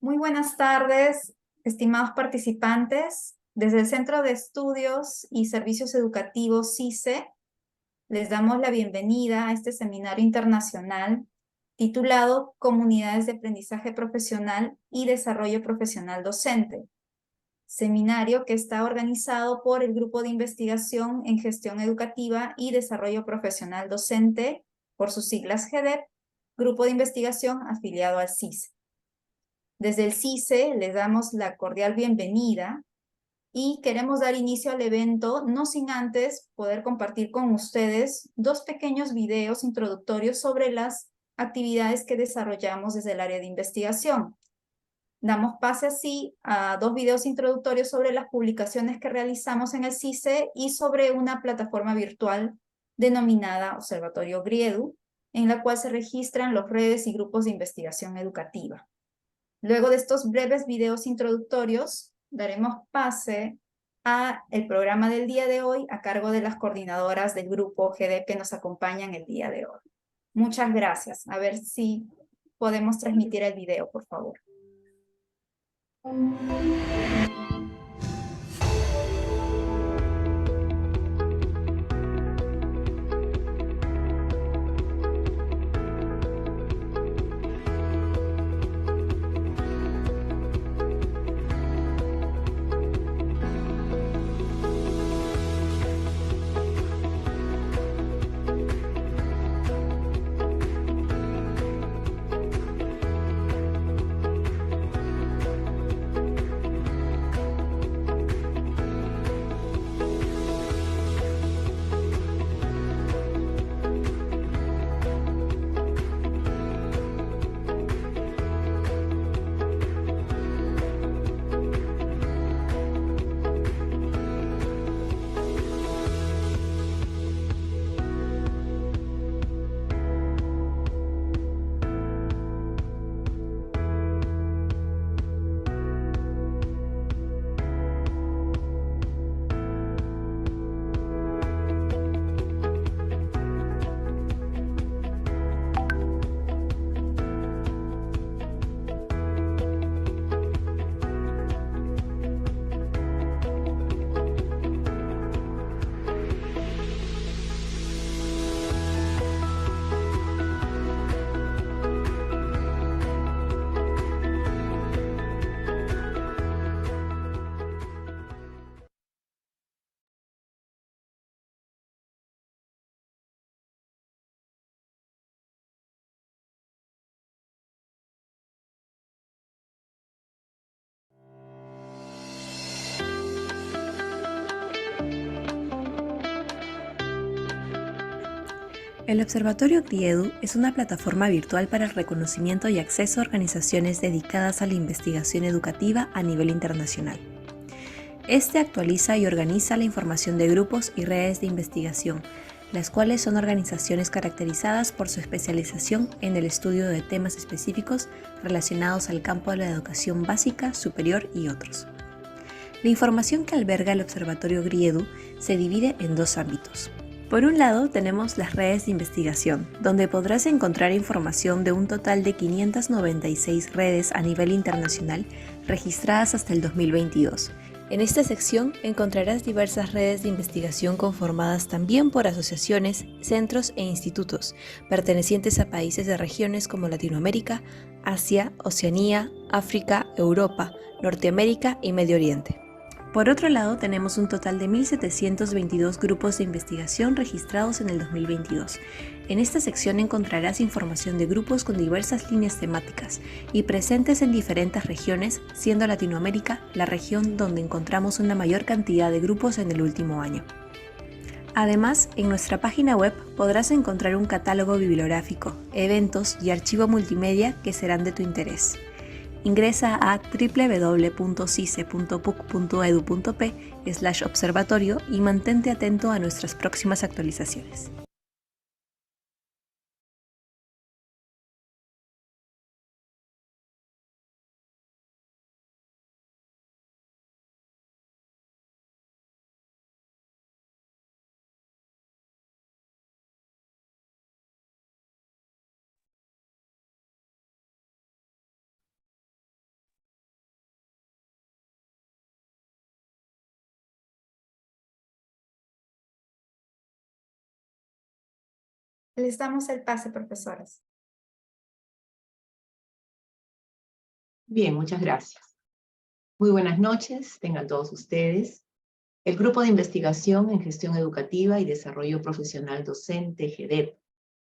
Muy buenas tardes, estimados participantes. Desde el Centro de Estudios y Servicios Educativos CICE, les damos la bienvenida a este seminario internacional titulado Comunidades de Aprendizaje Profesional y Desarrollo Profesional Docente. Seminario que está organizado por el Grupo de Investigación en Gestión Educativa y Desarrollo Profesional Docente, por sus siglas GEDEP, Grupo de Investigación afiliado al CICE. Desde el CICE les damos la cordial bienvenida y queremos dar inicio al evento, no sin antes poder compartir con ustedes dos pequeños videos introductorios sobre las actividades que desarrollamos desde el área de investigación. Damos pase así a dos videos introductorios sobre las publicaciones que realizamos en el CICE y sobre una plataforma virtual denominada Observatorio GRIEDU, en la cual se registran los redes y grupos de investigación educativa. Luego de estos breves videos introductorios, daremos pase a el programa del día de hoy a cargo de las coordinadoras del grupo GD que nos acompañan el día de hoy. Muchas gracias. A ver si podemos transmitir el video, por favor. El Observatorio GRIEDU es una plataforma virtual para el reconocimiento y acceso a organizaciones dedicadas a la investigación educativa a nivel internacional. Este actualiza y organiza la información de grupos y redes de investigación, las cuales son organizaciones caracterizadas por su especialización en el estudio de temas específicos relacionados al campo de la educación básica, superior y otros. La información que alberga el Observatorio GRIEDU se divide en dos ámbitos. Por un lado, tenemos las redes de investigación, donde podrás encontrar información de un total de 596 redes a nivel internacional registradas hasta el 2022. En esta sección encontrarás diversas redes de investigación conformadas también por asociaciones, centros e institutos, pertenecientes a países de regiones como Latinoamérica, Asia, Oceanía, África, Europa, Norteamérica y Medio Oriente. Por otro lado, tenemos un total de 1.722 grupos de investigación registrados en el 2022. En esta sección encontrarás información de grupos con diversas líneas temáticas y presentes en diferentes regiones, siendo Latinoamérica la región donde encontramos una mayor cantidad de grupos en el último año. Además, en nuestra página web podrás encontrar un catálogo bibliográfico, eventos y archivo multimedia que serán de tu interés. Ingresa a www.cice.puc.edu.p/observatorio y mantente atento a nuestras próximas actualizaciones. Les damos el pase, profesoras. Bien, muchas gracias. Muy buenas noches, tengan todos ustedes. El Grupo de Investigación en Gestión Educativa y Desarrollo Profesional Docente, GEDEP,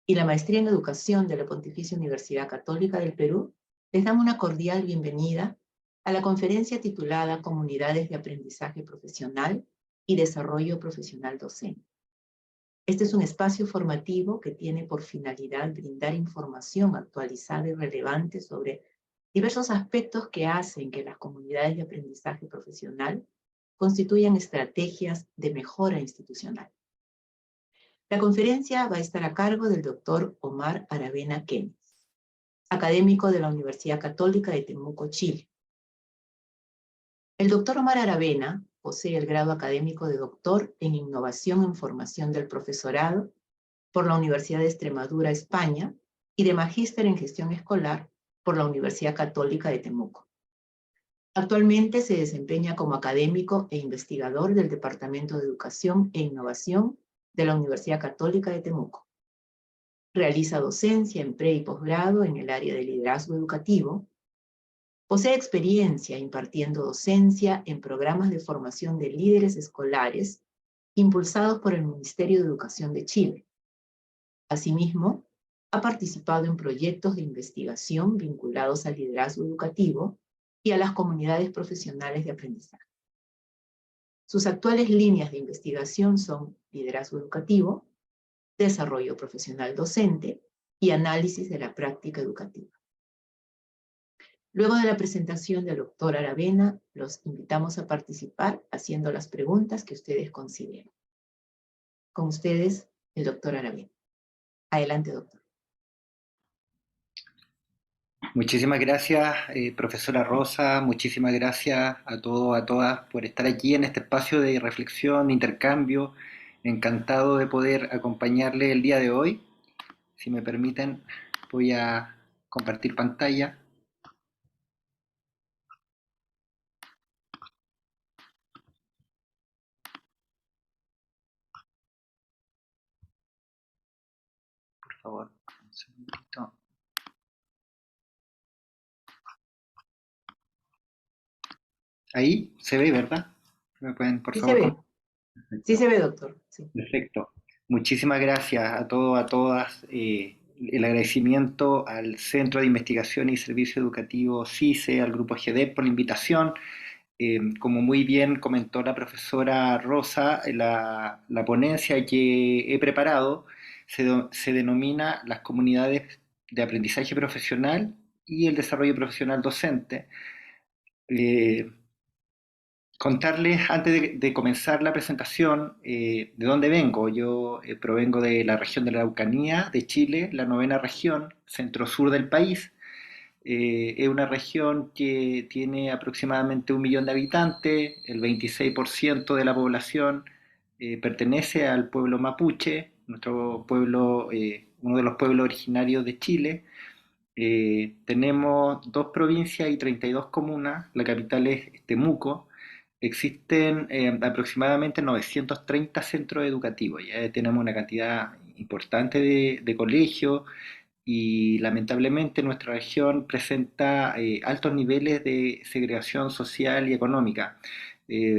y la Maestría en Educación de la Pontificia Universidad Católica del Perú, les damos una cordial bienvenida a la conferencia titulada Comunidades de Aprendizaje Profesional y Desarrollo Profesional Docente. Este es un espacio formativo que tiene por finalidad brindar información actualizada y relevante sobre diversos aspectos que hacen que las comunidades de aprendizaje profesional constituyan estrategias de mejora institucional. La conferencia va a estar a cargo del doctor Omar Aravena Keynes, académico de la Universidad Católica de Temuco, Chile. El doctor Omar Aravena posee el grado académico de doctor en Innovación en Formación del Profesorado por la Universidad de Extremadura, España, y de Magíster en Gestión Escolar por la Universidad Católica de Temuco. Actualmente se desempeña como académico e investigador del Departamento de Educación e Innovación de la Universidad Católica de Temuco. Realiza docencia en pre y posgrado en el área de liderazgo educativo. Posee experiencia impartiendo docencia en programas de formación de líderes escolares impulsados por el Ministerio de Educación de Chile. Asimismo, ha participado en proyectos de investigación vinculados al liderazgo educativo y a las comunidades profesionales de aprendizaje. Sus actuales líneas de investigación son liderazgo educativo, desarrollo profesional docente y análisis de la práctica educativa. Luego de la presentación del doctor Aravena, los invitamos a participar haciendo las preguntas que ustedes consideren. Con ustedes, el doctor Aravena. Adelante, doctor. Muchísimas gracias, profesora Rosa, muchísimas gracias a todos, a todas por estar aquí en este espacio de reflexión, de intercambio. Encantado de poder acompañarle el día de hoy. Si me permiten, voy a compartir pantalla. Por favor, un segundito. Ahí se ve, ¿verdad? ¿Me pueden, por Sí favor? se ve. Sí se ve, doctor. Sí. Perfecto. Muchísimas gracias a todos, a todas. El agradecimiento al Centro de Investigación y Servicio Educativo CICE, al Grupo GEDEP por la invitación. Como muy bien comentó la profesora Rosa, la ponencia que he preparado se denomina las comunidades de aprendizaje profesional y el desarrollo profesional docente. Contarles antes de comenzar la presentación de dónde vengo. Yo provengo de la región de la Araucanía, de Chile, la novena región, centro-sur del país. Es una región que tiene aproximadamente 1 millón de habitantes, el 26% de la población pertenece al pueblo mapuche, nuestro pueblo, uno de los pueblos originarios de Chile. Tenemos 2 provincias y 32 comunas, la capital es Temuco. Existen aproximadamente 930 centros educativos, ya tenemos una cantidad importante de colegios y lamentablemente nuestra región presenta altos niveles de segregación social y económica.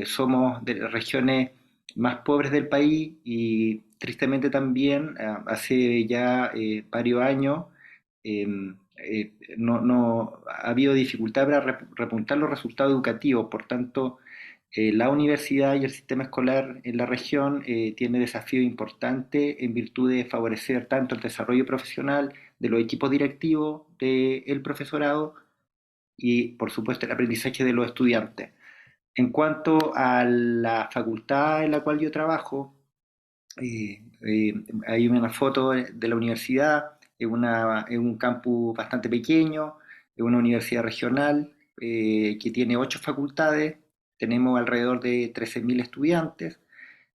Somos de las regiones más pobres del país y tristemente también hace ya varios años no ha habido dificultad para repuntar los resultados educativos. Por tanto, la universidad y el sistema escolar en la región tiene desafíos importantes en virtud de favorecer tanto el desarrollo profesional de los equipos directivos, del profesorado y, por supuesto, el aprendizaje de los estudiantes. En cuanto a la facultad en la cual yo trabajo, hay una foto de la universidad, es un campus bastante pequeño, es una universidad regional que tiene 8 facultades, tenemos alrededor de 13.000 estudiantes.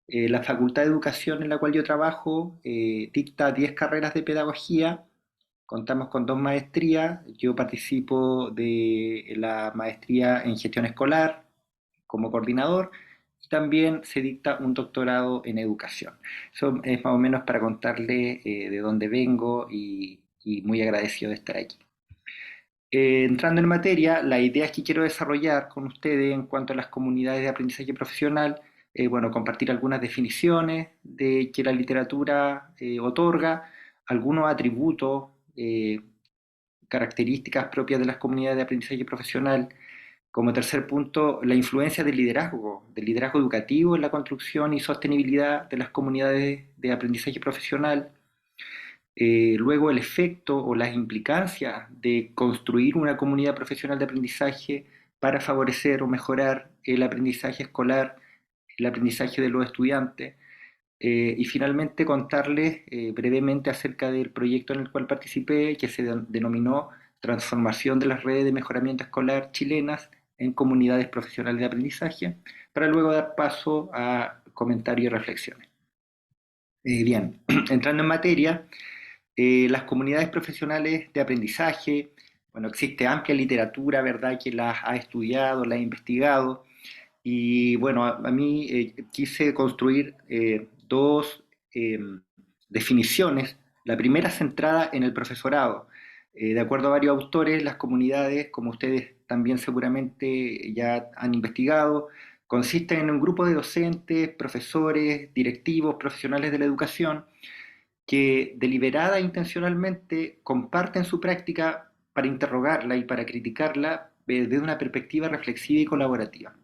La Facultad de Educación en la cual yo trabajo dicta 10 carreras de pedagogía, contamos con 2 maestrías, yo participo de la maestría en gestión escolar como coordinador y también se dicta un doctorado en educación. Eso es más o menos para contarle de dónde vengo y muy agradecido de estar aquí. Entrando en materia, la idea que quiero desarrollar con ustedes en cuanto a las comunidades de aprendizaje profesional, bueno, compartir algunas definiciones de que la literatura otorga, algunos atributos, características propias de las comunidades de aprendizaje profesional. Como tercer punto, la influencia del liderazgo educativo en la construcción y sostenibilidad de las comunidades de aprendizaje profesional. Luego el efecto o las implicancias de construir una comunidad profesional de aprendizaje para favorecer o mejorar el aprendizaje escolar, el aprendizaje de los estudiantes. Y finalmente contarles brevemente acerca del proyecto en el cual participé, que se denominó Transformación de las redes de mejoramiento escolar chilenas en comunidades profesionales de aprendizaje, para luego dar paso a comentarios y reflexiones. Bien, entrando en materia, las comunidades profesionales de aprendizaje, bueno, existe amplia literatura, ¿verdad?, que las ha estudiado, las ha investigado, y bueno, a mí quise construir dos definiciones. La primera centrada en el profesorado. De acuerdo a varios autores, las comunidades, como ustedes también seguramente ya han investigado, consisten en un grupo de docentes, profesores, directivos, profesionales de la educación, que deliberada e intencionalmente comparten su práctica para interrogarla y para criticarla desde una perspectiva reflexiva y colaborativa.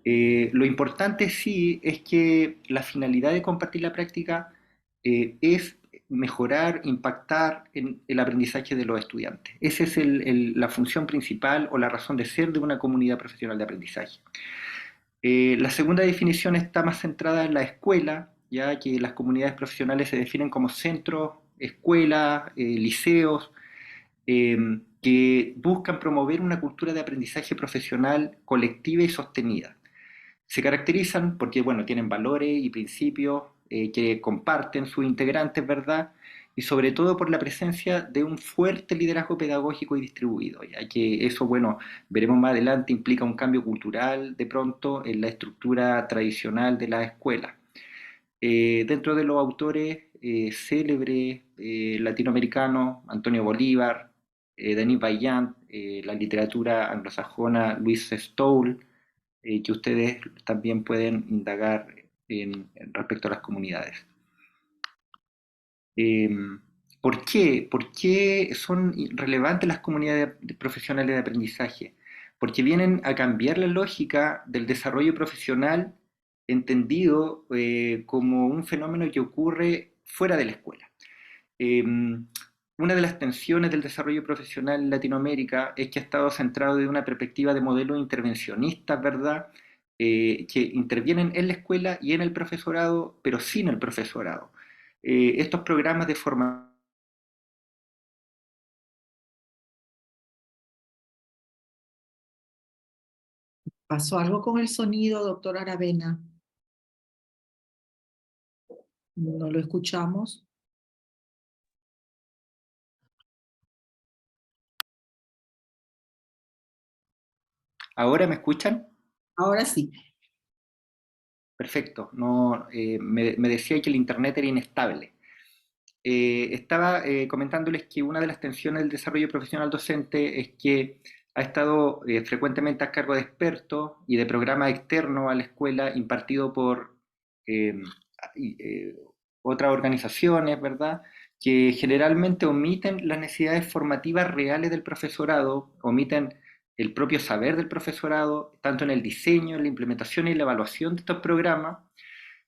Lo importante sí es que la finalidad de compartir la práctica es mejorar, impactar en el aprendizaje de los estudiantes. Esa es la función principal o la razón de ser de una comunidad profesional de aprendizaje. La segunda definición está más centrada en la escuela, ya que las comunidades profesionales se definen como centros, escuelas, liceos, que buscan promover una cultura de aprendizaje profesional colectiva y sostenida. Se caracterizan porque, bueno, tienen valores y principios que comparten sus integrantes, ¿verdad? Y sobre todo por la presencia de un fuerte liderazgo pedagógico y distribuido, ya que eso, bueno, veremos más adelante, implica un cambio cultural de pronto en la estructura tradicional de la escuela. Dentro de los autores célebres latinoamericanos, Antonio Bolívar, Denis Vaillant, la literatura anglosajona, Louis Stowell, que ustedes también pueden indagar respecto a las comunidades. ¿Por qué? ¿Por qué son relevantes las comunidades profesionales de aprendizaje? Porque vienen a cambiar la lógica del desarrollo profesional entendido como un fenómeno que ocurre fuera de la escuela. Una de las tensiones del desarrollo profesional en Latinoamérica es que ha estado centrado desde una perspectiva de modelos intervencionistas, ¿verdad?, que intervienen en la escuela y en el profesorado, pero sin el profesorado. Estos programas de formación. ¿Pasó algo con el sonido, doctor Aravena? No lo escuchamos. ¿Ahora me escuchan? Ahora sí. Perfecto. No, me decía que el internet era inestable. Estaba comentándoles que una de las tensiones del desarrollo profesional docente es que ha estado frecuentemente a cargo de expertos y de programas externos a la escuela impartido por eh, otras organizaciones, ¿verdad?, que generalmente omiten las necesidades formativas reales del profesorado, omiten el propio saber del profesorado, tanto en el diseño, en la implementación y la evaluación de estos programas.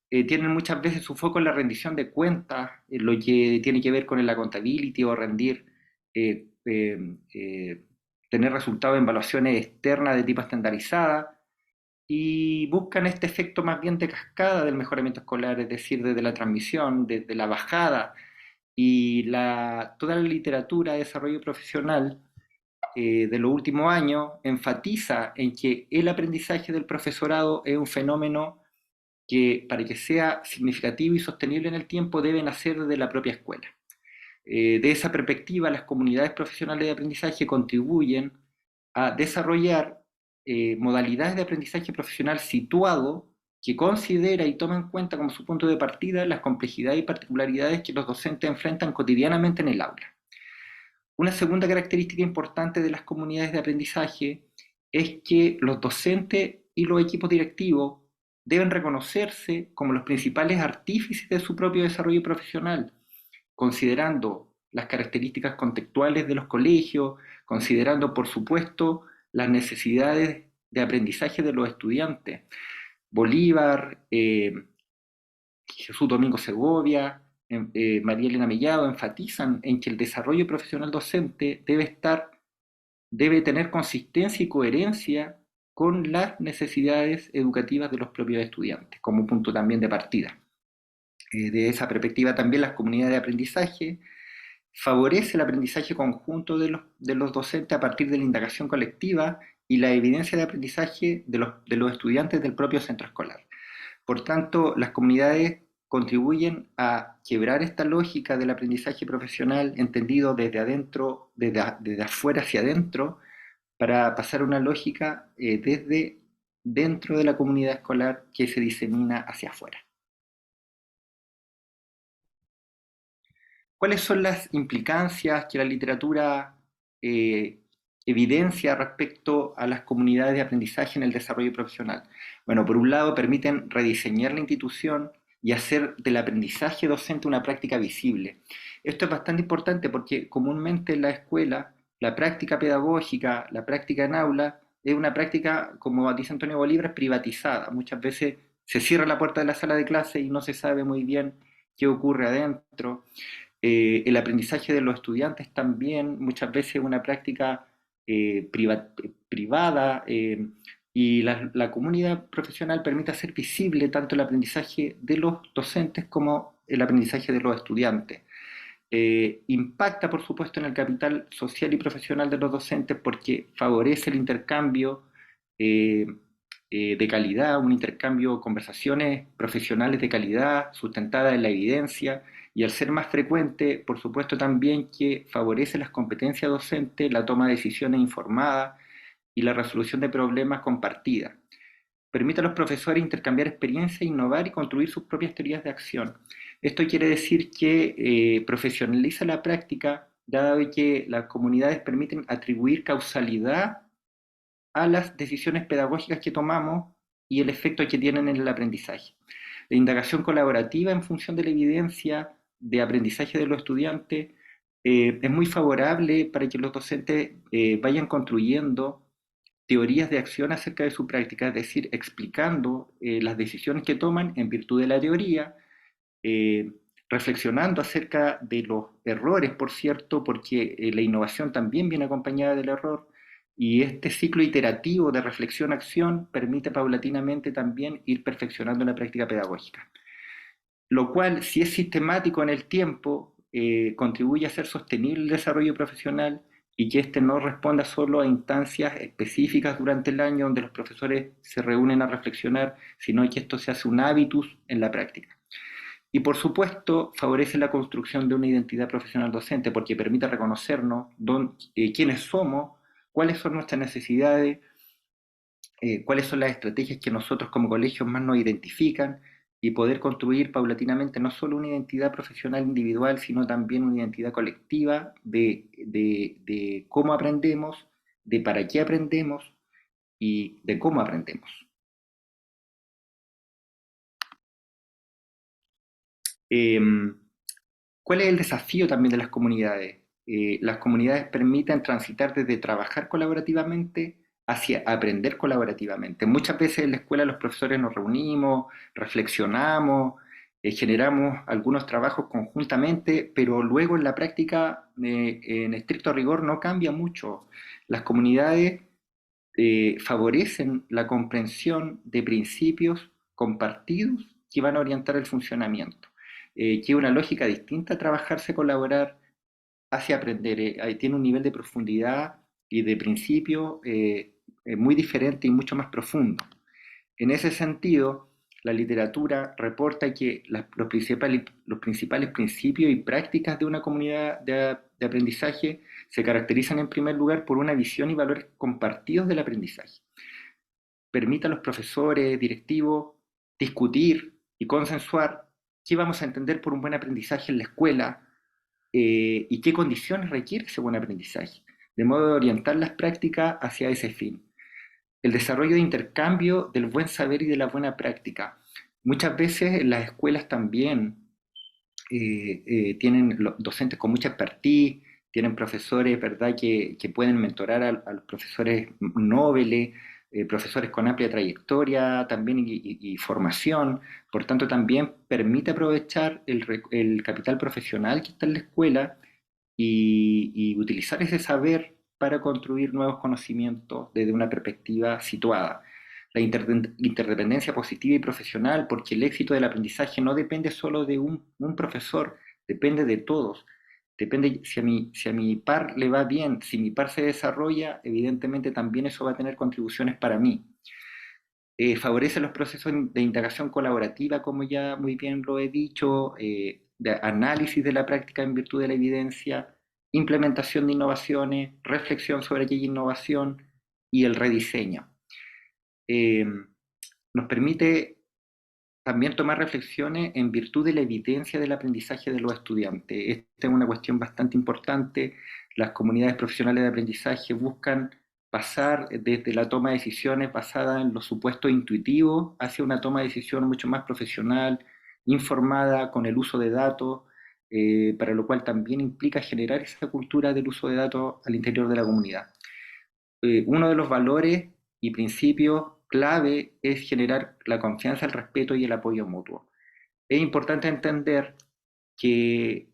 Tienen muchas veces su foco en la rendición de cuentas, en lo que tiene que ver con el accountability o rendir, eh, eh, eh, tener resultados en evaluaciones externas de tipo estandarizada, y buscan este efecto más bien de cascada del mejoramiento escolar, es decir, desde la transmisión, desde la bajada, y toda la literatura de desarrollo profesional de los últimos años enfatiza en que el aprendizaje del profesorado es un fenómeno que para que sea significativo y sostenible en el tiempo debe nacer desde la propia escuela. De esa perspectiva, las comunidades profesionales de aprendizaje contribuyen a desarrollar modalidades de aprendizaje profesional situado que considera y toma en cuenta como su punto de partida las complejidades y particularidades que los docentes enfrentan cotidianamente en el aula. Una segunda característica importante de las comunidades de aprendizaje es que los docentes y los equipos directivos deben reconocerse como los principales artífices de su propio desarrollo profesional, considerando las características contextuales de los colegios, considerando, por supuesto, las necesidades de aprendizaje de los estudiantes. Bolívar, Jesús Domingo Segovia, María Elena Mellado enfatizan en que el desarrollo profesional docente debe tener consistencia y coherencia con las necesidades educativas de los propios estudiantes, como punto también de partida. De esa perspectiva también las comunidades de aprendizaje favorece el aprendizaje conjunto de los docentes a partir de la indagación colectiva y la evidencia de aprendizaje de los estudiantes del propio centro escolar. Por tanto, las comunidades contribuyen a quebrar esta lógica del aprendizaje profesional entendido desde adentro, desde afuera hacia adentro, para pasar a una lógica desde dentro de la comunidad escolar que se disemina hacia afuera. ¿Cuáles son las implicancias que la literatura evidencia respecto a las comunidades de aprendizaje en el desarrollo profesional? Bueno, por un lado permiten rediseñar la institución y hacer del aprendizaje docente una práctica visible. Esto es bastante importante porque comúnmente en la escuela la práctica pedagógica, la práctica en aula, es una práctica, como dice Antonio Bolívar, privatizada. Muchas veces se cierra la puerta de la sala de clase y no se sabe muy bien qué ocurre adentro. El aprendizaje de los estudiantes también muchas veces es una práctica privada y la comunidad profesional permite hacer visible tanto el aprendizaje de los docentes como el aprendizaje de los estudiantes. Impacta, por supuesto, en el capital social y profesional de los docentes porque favorece el intercambio de calidad, un intercambio, conversaciones profesionales de calidad, sustentadas en la evidencia, y al ser más frecuente, por supuesto también que favorece las competencias docentes, la toma de decisiones informada y la resolución de problemas compartida. Permite a los profesores intercambiar experiencias, innovar y construir sus propias teorías de acción. Esto quiere decir que profesionaliza la práctica, dado que las comunidades permiten atribuir causalidad a las decisiones pedagógicas que tomamos y el efecto que tienen en el aprendizaje. La indagación colaborativa en función de la evidencia de aprendizaje de los estudiantes es muy favorable para que los docentes vayan construyendo teorías de acción acerca de su práctica, es decir, explicando las decisiones que toman en virtud de la teoría, reflexionando acerca de los errores, por cierto, porque la innovación también viene acompañada del error, y este ciclo iterativo de reflexión-acción permite paulatinamente también ir perfeccionando la práctica pedagógica. Lo cual, si es sistemático en el tiempo, contribuye a hacer sostenible el desarrollo profesional y que éste no responda solo a instancias específicas durante el año donde los profesores se reúnen a reflexionar, sino que esto se hace un hábitus en la práctica. Y por supuesto, favorece la construcción de una identidad profesional docente porque permite reconocernos quiénes somos, cuáles son nuestras necesidades, cuáles son las estrategias que nosotros como colegios más nos identifican y poder construir paulatinamente no solo una identidad profesional individual, sino también una identidad colectiva de cómo aprendemos, de para qué aprendemos y de cómo aprendemos. ¿Cuál es el desafío también de las comunidades? Las comunidades permiten transitar desde trabajar colaborativamente hacia aprender colaborativamente. Muchas veces en la escuela los profesores nos reunimos, reflexionamos, generamos algunos trabajos conjuntamente, pero luego en la práctica, en estricto rigor, no cambia mucho. Las comunidades favorecen la comprensión de principios compartidos que van a orientar el funcionamiento. Que es una lógica distinta a trabajarse, colaborar hacia aprender. Tiene un nivel de profundidad y de principio muy diferente y mucho más profundo. En ese sentido, la literatura reporta que los principales principios y prácticas de una comunidad de aprendizaje se caracterizan en primer lugar por una visión y valores compartidos del aprendizaje. Permite a los profesores, directivos, discutir y consensuar qué vamos a entender por un buen aprendizaje en la escuela y qué condiciones requiere ese buen aprendizaje, de modo de orientar las prácticas hacia ese fin. El desarrollo de intercambio del buen saber y de la buena práctica. Muchas veces en las escuelas también tienen docentes con mucha expertise, tienen profesores, ¿verdad?, que pueden mentorar a los profesores nobles, profesores con amplia trayectoria también y formación. Por tanto, también permite aprovechar el capital profesional que está en la escuela y utilizar ese saber para construir nuevos conocimientos desde una perspectiva situada. La interdependencia positiva y profesional, porque el éxito del aprendizaje no depende solo de un profesor, depende de todos. Depende, si a mi par le va bien, si mi par se desarrolla, evidentemente también eso va a tener contribuciones para mí. Favorece los procesos de indagación colaborativa, como ya muy bien lo he dicho, de análisis de la práctica en virtud de la evidencia, implementación de innovaciones, reflexión sobre aquella innovación y el rediseño. Nos permite también tomar reflexiones en virtud de la evidencia del aprendizaje de los estudiantes. Esta es una cuestión bastante importante. Las comunidades profesionales de aprendizaje buscan pasar desde la toma de decisiones basada en los supuestos intuitivos hacia una toma de decisión mucho más profesional, informada, con el uso de datos, para lo cual también implica generar esa cultura del uso de datos al interior de la comunidad. Uno de los valores y principios clave es generar la confianza, el respeto y el apoyo mutuo. Es importante entender que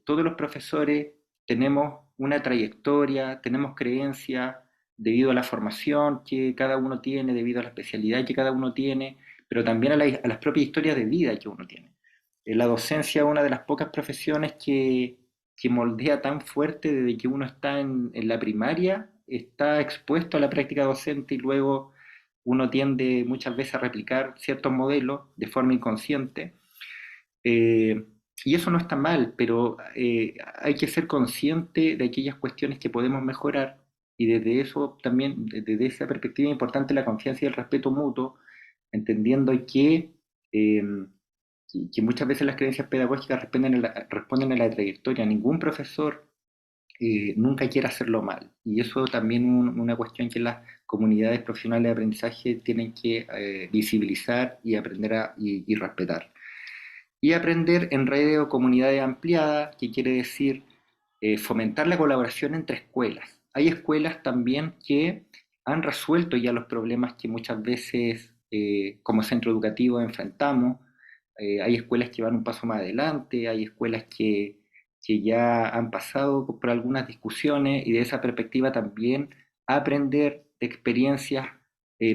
todos los profesores tenemos una trayectoria, tenemos creencias debido a la formación que cada uno tiene, debido a la especialidad que cada uno tiene, pero también a las propias historias de vida que uno tiene. La docencia es una de las pocas profesiones que moldea tan fuerte desde que uno está en la primaria, está expuesto a la práctica docente y luego uno tiende muchas veces a replicar ciertos modelos de forma inconsciente. Y eso no está mal, pero hay que ser consciente de aquellas cuestiones que podemos mejorar y desde eso también, desde esa perspectiva es importante la confianza y el respeto mutuo, entendiendo que muchas veces las creencias pedagógicas responden a la trayectoria. Ningún profesor nunca quiere hacerlo mal. Y eso también es una cuestión que las comunidades profesionales de aprendizaje tienen que visibilizar y aprender y respetar. Y aprender en redes o comunidades ampliadas, que quiere decir fomentar la colaboración entre escuelas. Hay escuelas también que han resuelto ya los problemas que muchas veces como centro educativo enfrentamos. Hay escuelas que van un paso más adelante, hay escuelas que ya han pasado por algunas discusiones y de esa perspectiva también aprender de experiencias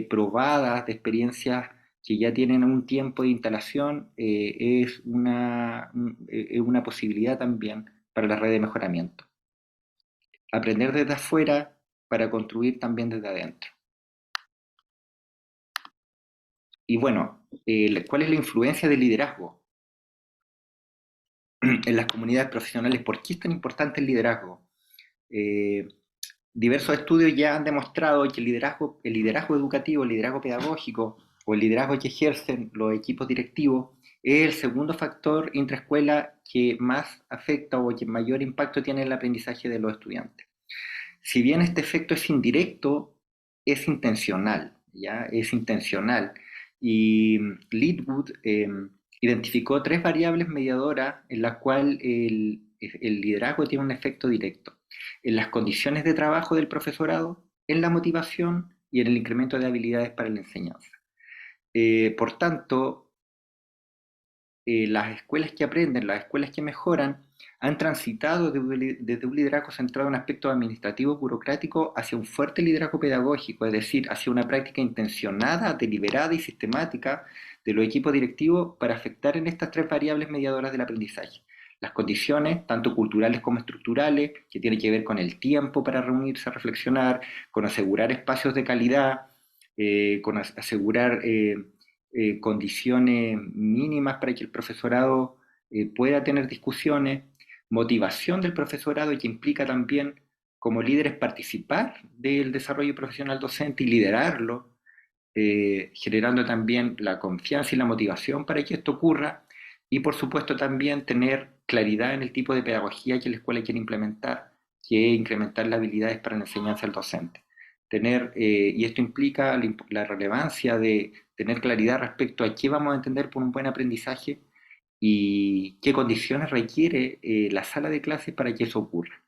probadas, de experiencias que ya tienen un tiempo de instalación, es una posibilidad también para la red de mejoramiento. Aprender desde afuera para construir también desde adentro. Y bueno, ¿cuál es la influencia del liderazgo en las comunidades profesionales? ¿Por qué es tan importante el liderazgo? Diversos estudios ya han demostrado que el liderazgo educativo, el liderazgo pedagógico o el liderazgo que ejercen los equipos directivos es el segundo factor intraescuela que más afecta o que mayor impacto tiene en el aprendizaje de los estudiantes. Si bien este efecto es indirecto, es intencional, ¿ya? Es intencional. Y Littwood identificó 3 variables mediadoras en las cuales el liderazgo tiene un efecto directo: en las condiciones de trabajo del profesorado, en la motivación y en el incremento de habilidades para la enseñanza. Por tanto, las escuelas que aprenden, las escuelas que mejoran, han transitado desde un liderazgo centrado en aspectos administrativos burocráticos hacia un fuerte liderazgo pedagógico, es decir, hacia una práctica intencionada, deliberada y sistemática de los equipos directivos para afectar en estas 3 variables mediadoras del aprendizaje. Las condiciones, tanto culturales como estructurales, que tienen que ver con el tiempo para reunirse a reflexionar, con asegurar espacios de calidad, con asegurar condiciones mínimas para que el profesorado pueda tener discusiones, motivación del profesorado, y que implica también como líderes participar del desarrollo profesional docente y liderarlo, generando también la confianza y la motivación para que esto ocurra, y por supuesto también tener claridad en el tipo de pedagogía que la escuela quiere implementar, que es incrementar las habilidades para la enseñanza del docente. Y esto implica la relevancia de tener claridad respecto a qué vamos a entender por un buen aprendizaje y qué condiciones requiere la sala de clases para que eso ocurra.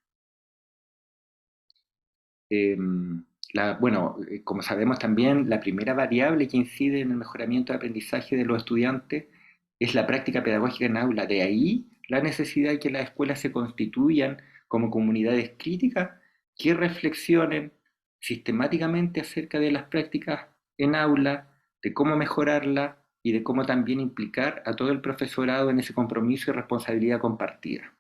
Como sabemos también, la primera variable que incide en el mejoramiento de aprendizaje de los estudiantes es la práctica pedagógica en aula. De ahí la necesidad de que las escuelas se constituyan como comunidades críticas que reflexionen sistemáticamente acerca de las prácticas en aula, de cómo mejorarlas y de cómo también implicar a todo el profesorado en ese compromiso y responsabilidad compartida.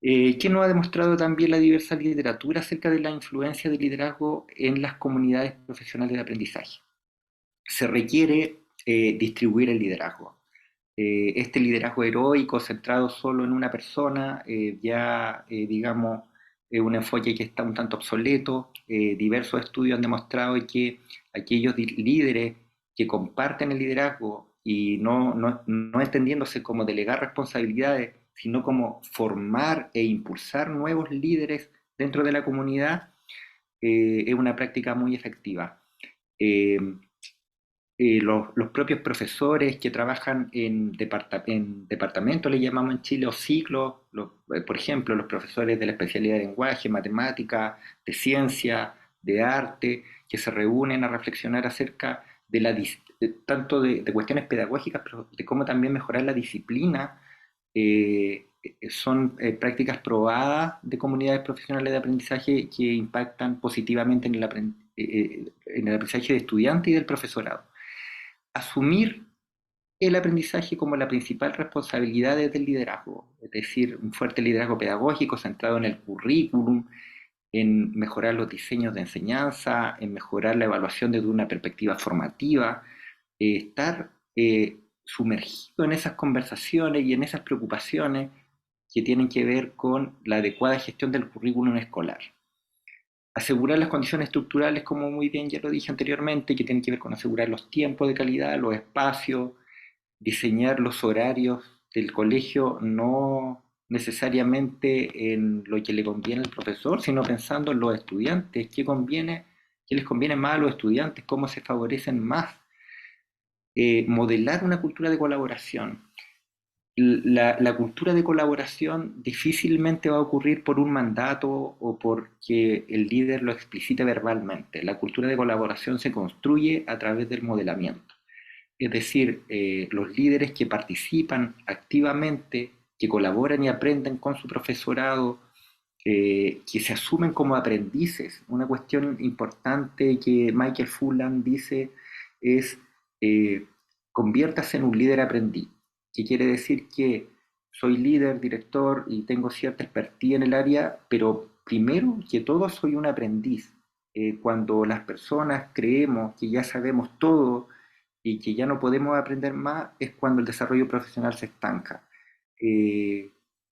¿Qué nos ha demostrado también la diversa literatura acerca de la influencia del liderazgo en las comunidades profesionales de aprendizaje? Se requiere distribuir el liderazgo. Este liderazgo heroico centrado solo en una persona, digamos, es un enfoque que está un tanto obsoleto. Diversos estudios han demostrado que aquellos líderes que comparten el liderazgo y no entendiéndose como delegar responsabilidades, sino como formar e impulsar nuevos líderes dentro de la comunidad, es una práctica muy efectiva. Eh, los propios profesores que trabajan en departamentos, le llamamos en Chile, o ciclos, por ejemplo, los profesores de la especialidad de lenguaje, matemática, de ciencia, de arte, que se reúnen a reflexionar acerca tanto de cuestiones pedagógicas, pero de cómo también mejorar la disciplina. Son prácticas probadas de comunidades profesionales de aprendizaje que impactan positivamente en el aprendizaje de estudiantes y del profesorado. Asumir el aprendizaje como la principal responsabilidad del liderazgo, es decir, un fuerte liderazgo pedagógico centrado en el currículum, en mejorar los diseños de enseñanza, en mejorar la evaluación desde una perspectiva formativa, estar sumergido en esas conversaciones y en esas preocupaciones que tienen que ver con la adecuada gestión del currículum escolar. Asegurar las condiciones estructurales, como muy bien ya lo dije anteriormente, que tienen que ver con asegurar los tiempos de calidad, los espacios, diseñar los horarios del colegio, no necesariamente en lo que le conviene al profesor, sino pensando en los estudiantes, qué les conviene más a los estudiantes, cómo se favorecen más. Modelar una cultura de colaboración. La cultura de colaboración difícilmente va a ocurrir por un mandato o porque el líder lo explicite verbalmente. La cultura de colaboración se construye a través del modelamiento. Es decir, los líderes que participan activamente, que colaboran y aprenden con su profesorado, que se asumen como aprendices. Una cuestión importante que Michael Fullan dice es conviértase en un líder aprendiz, que quiere decir que soy líder, director y tengo cierta expertise en el área, pero primero que todo soy un aprendiz. Cuando las personas creemos que ya sabemos todo y que ya no podemos aprender más, es cuando el desarrollo profesional se estanca.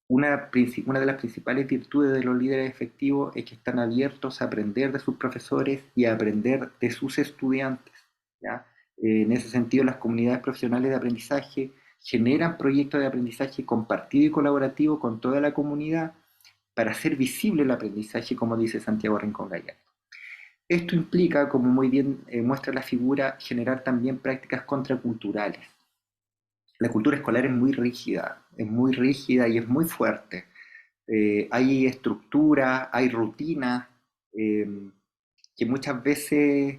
Una de las principales virtudes de los líderes efectivos es que están abiertos a aprender de sus profesores y a aprender de sus estudiantes, ¿ya? En ese sentido, las comunidades profesionales de aprendizaje generan proyectos de aprendizaje compartido y colaborativo con toda la comunidad para hacer visible el aprendizaje, como dice Santiago Rincón Gallardo. Esto implica, como muy bien muestra la figura, generar también prácticas contraculturales. La cultura escolar es muy rígida y es muy fuerte. Hay estructuras, hay rutinas que muchas veces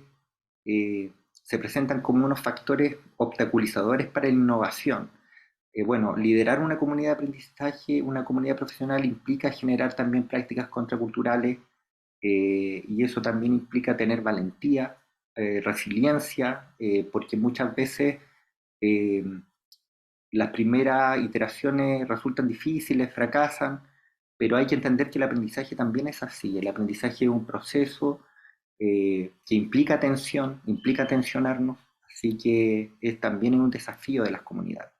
se presentan como unos factores obstaculizadores para la innovación. Liderar una comunidad de aprendizaje, una comunidad profesional, implica generar también prácticas contraculturales, y eso también implica tener valentía, resiliencia, porque muchas veces las primeras iteraciones resultan difíciles, fracasan, pero hay que entender que el aprendizaje también es así. El aprendizaje es un proceso que implica tensión, implica tensionarnos, así que también es un desafío de las comunidades.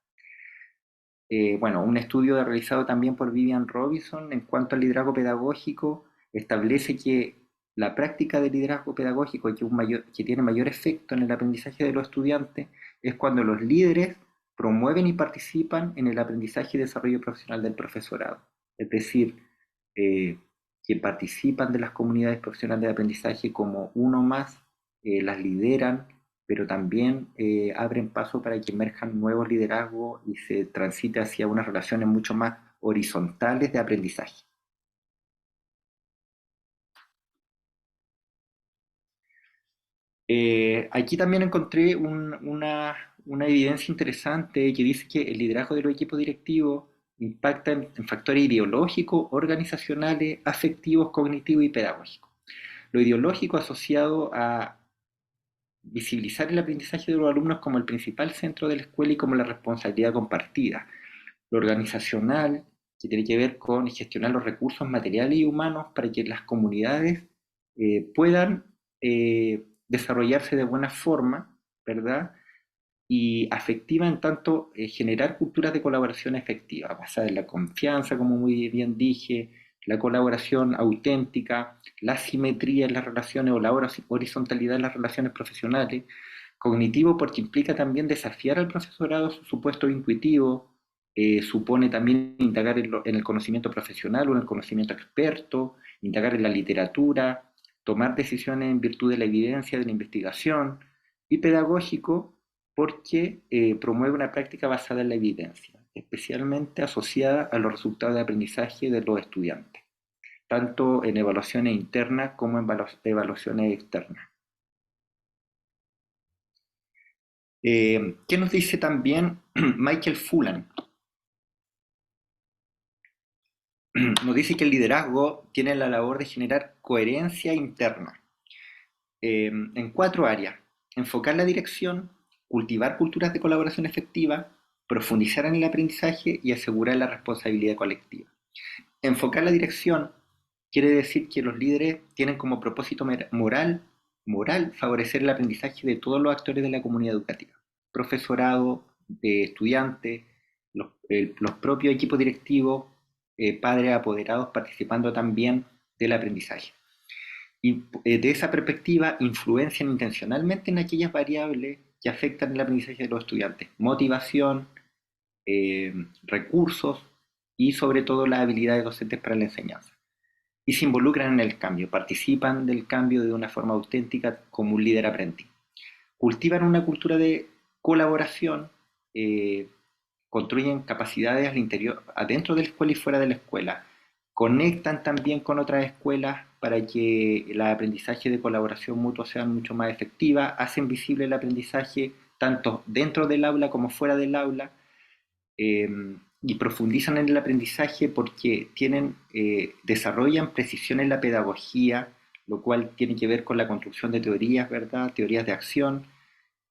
Un estudio realizado también por Vivian Robinson en cuanto al liderazgo pedagógico establece que la práctica de liderazgo pedagógico que tiene mayor efecto en el aprendizaje de los estudiantes es cuando los líderes promueven y participan en el aprendizaje y desarrollo profesional del profesorado. Es decir, que participan de las comunidades profesionales de aprendizaje como uno más, las lideran, pero también abren paso para que emerjan nuevos liderazgos y se transite hacia unas relaciones mucho más horizontales de aprendizaje. Aquí también encontré una evidencia interesante que dice que el liderazgo de los equipos directivos impacta en factores ideológicos, organizacionales, afectivos, cognitivos y pedagógicos. Lo ideológico asociado a visibilizar el aprendizaje de los alumnos como el principal centro de la escuela y como la responsabilidad compartida. Lo organizacional, que tiene que ver con gestionar los recursos materiales y humanos para que las comunidades puedan desarrollarse de buena forma, ¿verdad? Y afectiva en tanto generar culturas de colaboración efectiva, basada en la confianza, como muy bien dije, la colaboración auténtica, la simetría en las relaciones o la horizontalidad en las relaciones profesionales, cognitivo porque implica también desafiar al profesorado su supuesto intuitivo, supone también indagar en el conocimiento profesional o en el conocimiento experto, indagar en la literatura, tomar decisiones en virtud de la evidencia de la investigación, y pedagógico porque promueve una práctica basada en la evidencia, especialmente asociada a los resultados de aprendizaje de los estudiantes, tanto en evaluaciones internas como en evaluaciones externas. ¿Qué nos dice también Michael Fullan? Nos dice que el liderazgo tiene la labor de generar coherencia interna en 4 áreas: enfocar la dirección, cultivar culturas de colaboración efectiva, profundizar en el aprendizaje y asegurar la responsabilidad colectiva. Enfocar la dirección quiere decir que los líderes tienen como propósito moral favorecer el aprendizaje de todos los actores de la comunidad educativa: profesorado, estudiantes, los propios equipos directivos, padres apoderados participando también del aprendizaje. Y de esa perspectiva influencian intencionalmente en aquellas variables que afectan el aprendizaje de los estudiantes: motivación, recursos y sobre todo las habilidades docentes para la enseñanza. Y se involucran en el cambio, participan del cambio de una forma auténtica como un líder aprendiz. Cultivan una cultura de colaboración, construyen capacidades al interior, adentro de la escuela y fuera de la escuela. Conectan también con otras escuelas para que el aprendizaje de colaboración mutua sea mucho más efectiva, hacen visible el aprendizaje tanto dentro del aula como fuera del aula, y profundizan en el aprendizaje porque desarrollan precisión en la pedagogía, lo cual tiene que ver con la construcción de teorías, ¿verdad? Teorías de acción,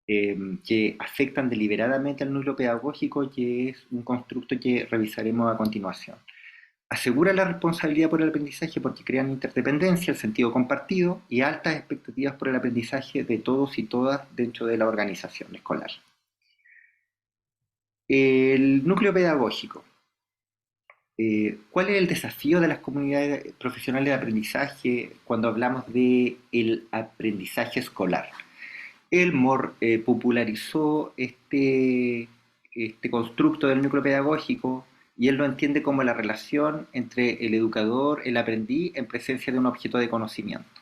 que afectan deliberadamente al núcleo pedagógico, que es un constructo que revisaremos a continuación. Asegura la responsabilidad por el aprendizaje porque crean interdependencia, el sentido compartido y altas expectativas por el aprendizaje de todos y todas dentro de la organización escolar. El núcleo pedagógico. ¿Cuál es el desafío de las comunidades profesionales de aprendizaje cuando hablamos del aprendizaje escolar? Elmore popularizó este constructo del núcleo pedagógico y él lo entiende como la relación entre el educador, el aprendiz, en presencia de un objeto de conocimiento.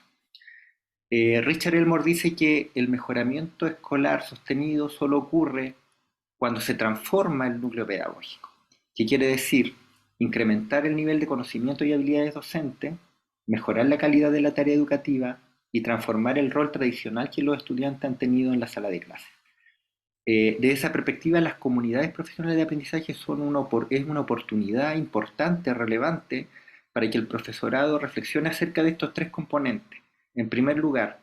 Richard Elmore dice que el mejoramiento escolar sostenido solo ocurre cuando se transforma el núcleo pedagógico. ¿Qué quiere decir? Incrementar el nivel de conocimiento y habilidades docentes, mejorar la calidad de la tarea educativa y transformar el rol tradicional que los estudiantes han tenido en la sala de clase. De esa perspectiva, las comunidades profesionales de aprendizaje es una oportunidad importante, relevante, para que el profesorado reflexione acerca de estos 3 componentes. En primer lugar,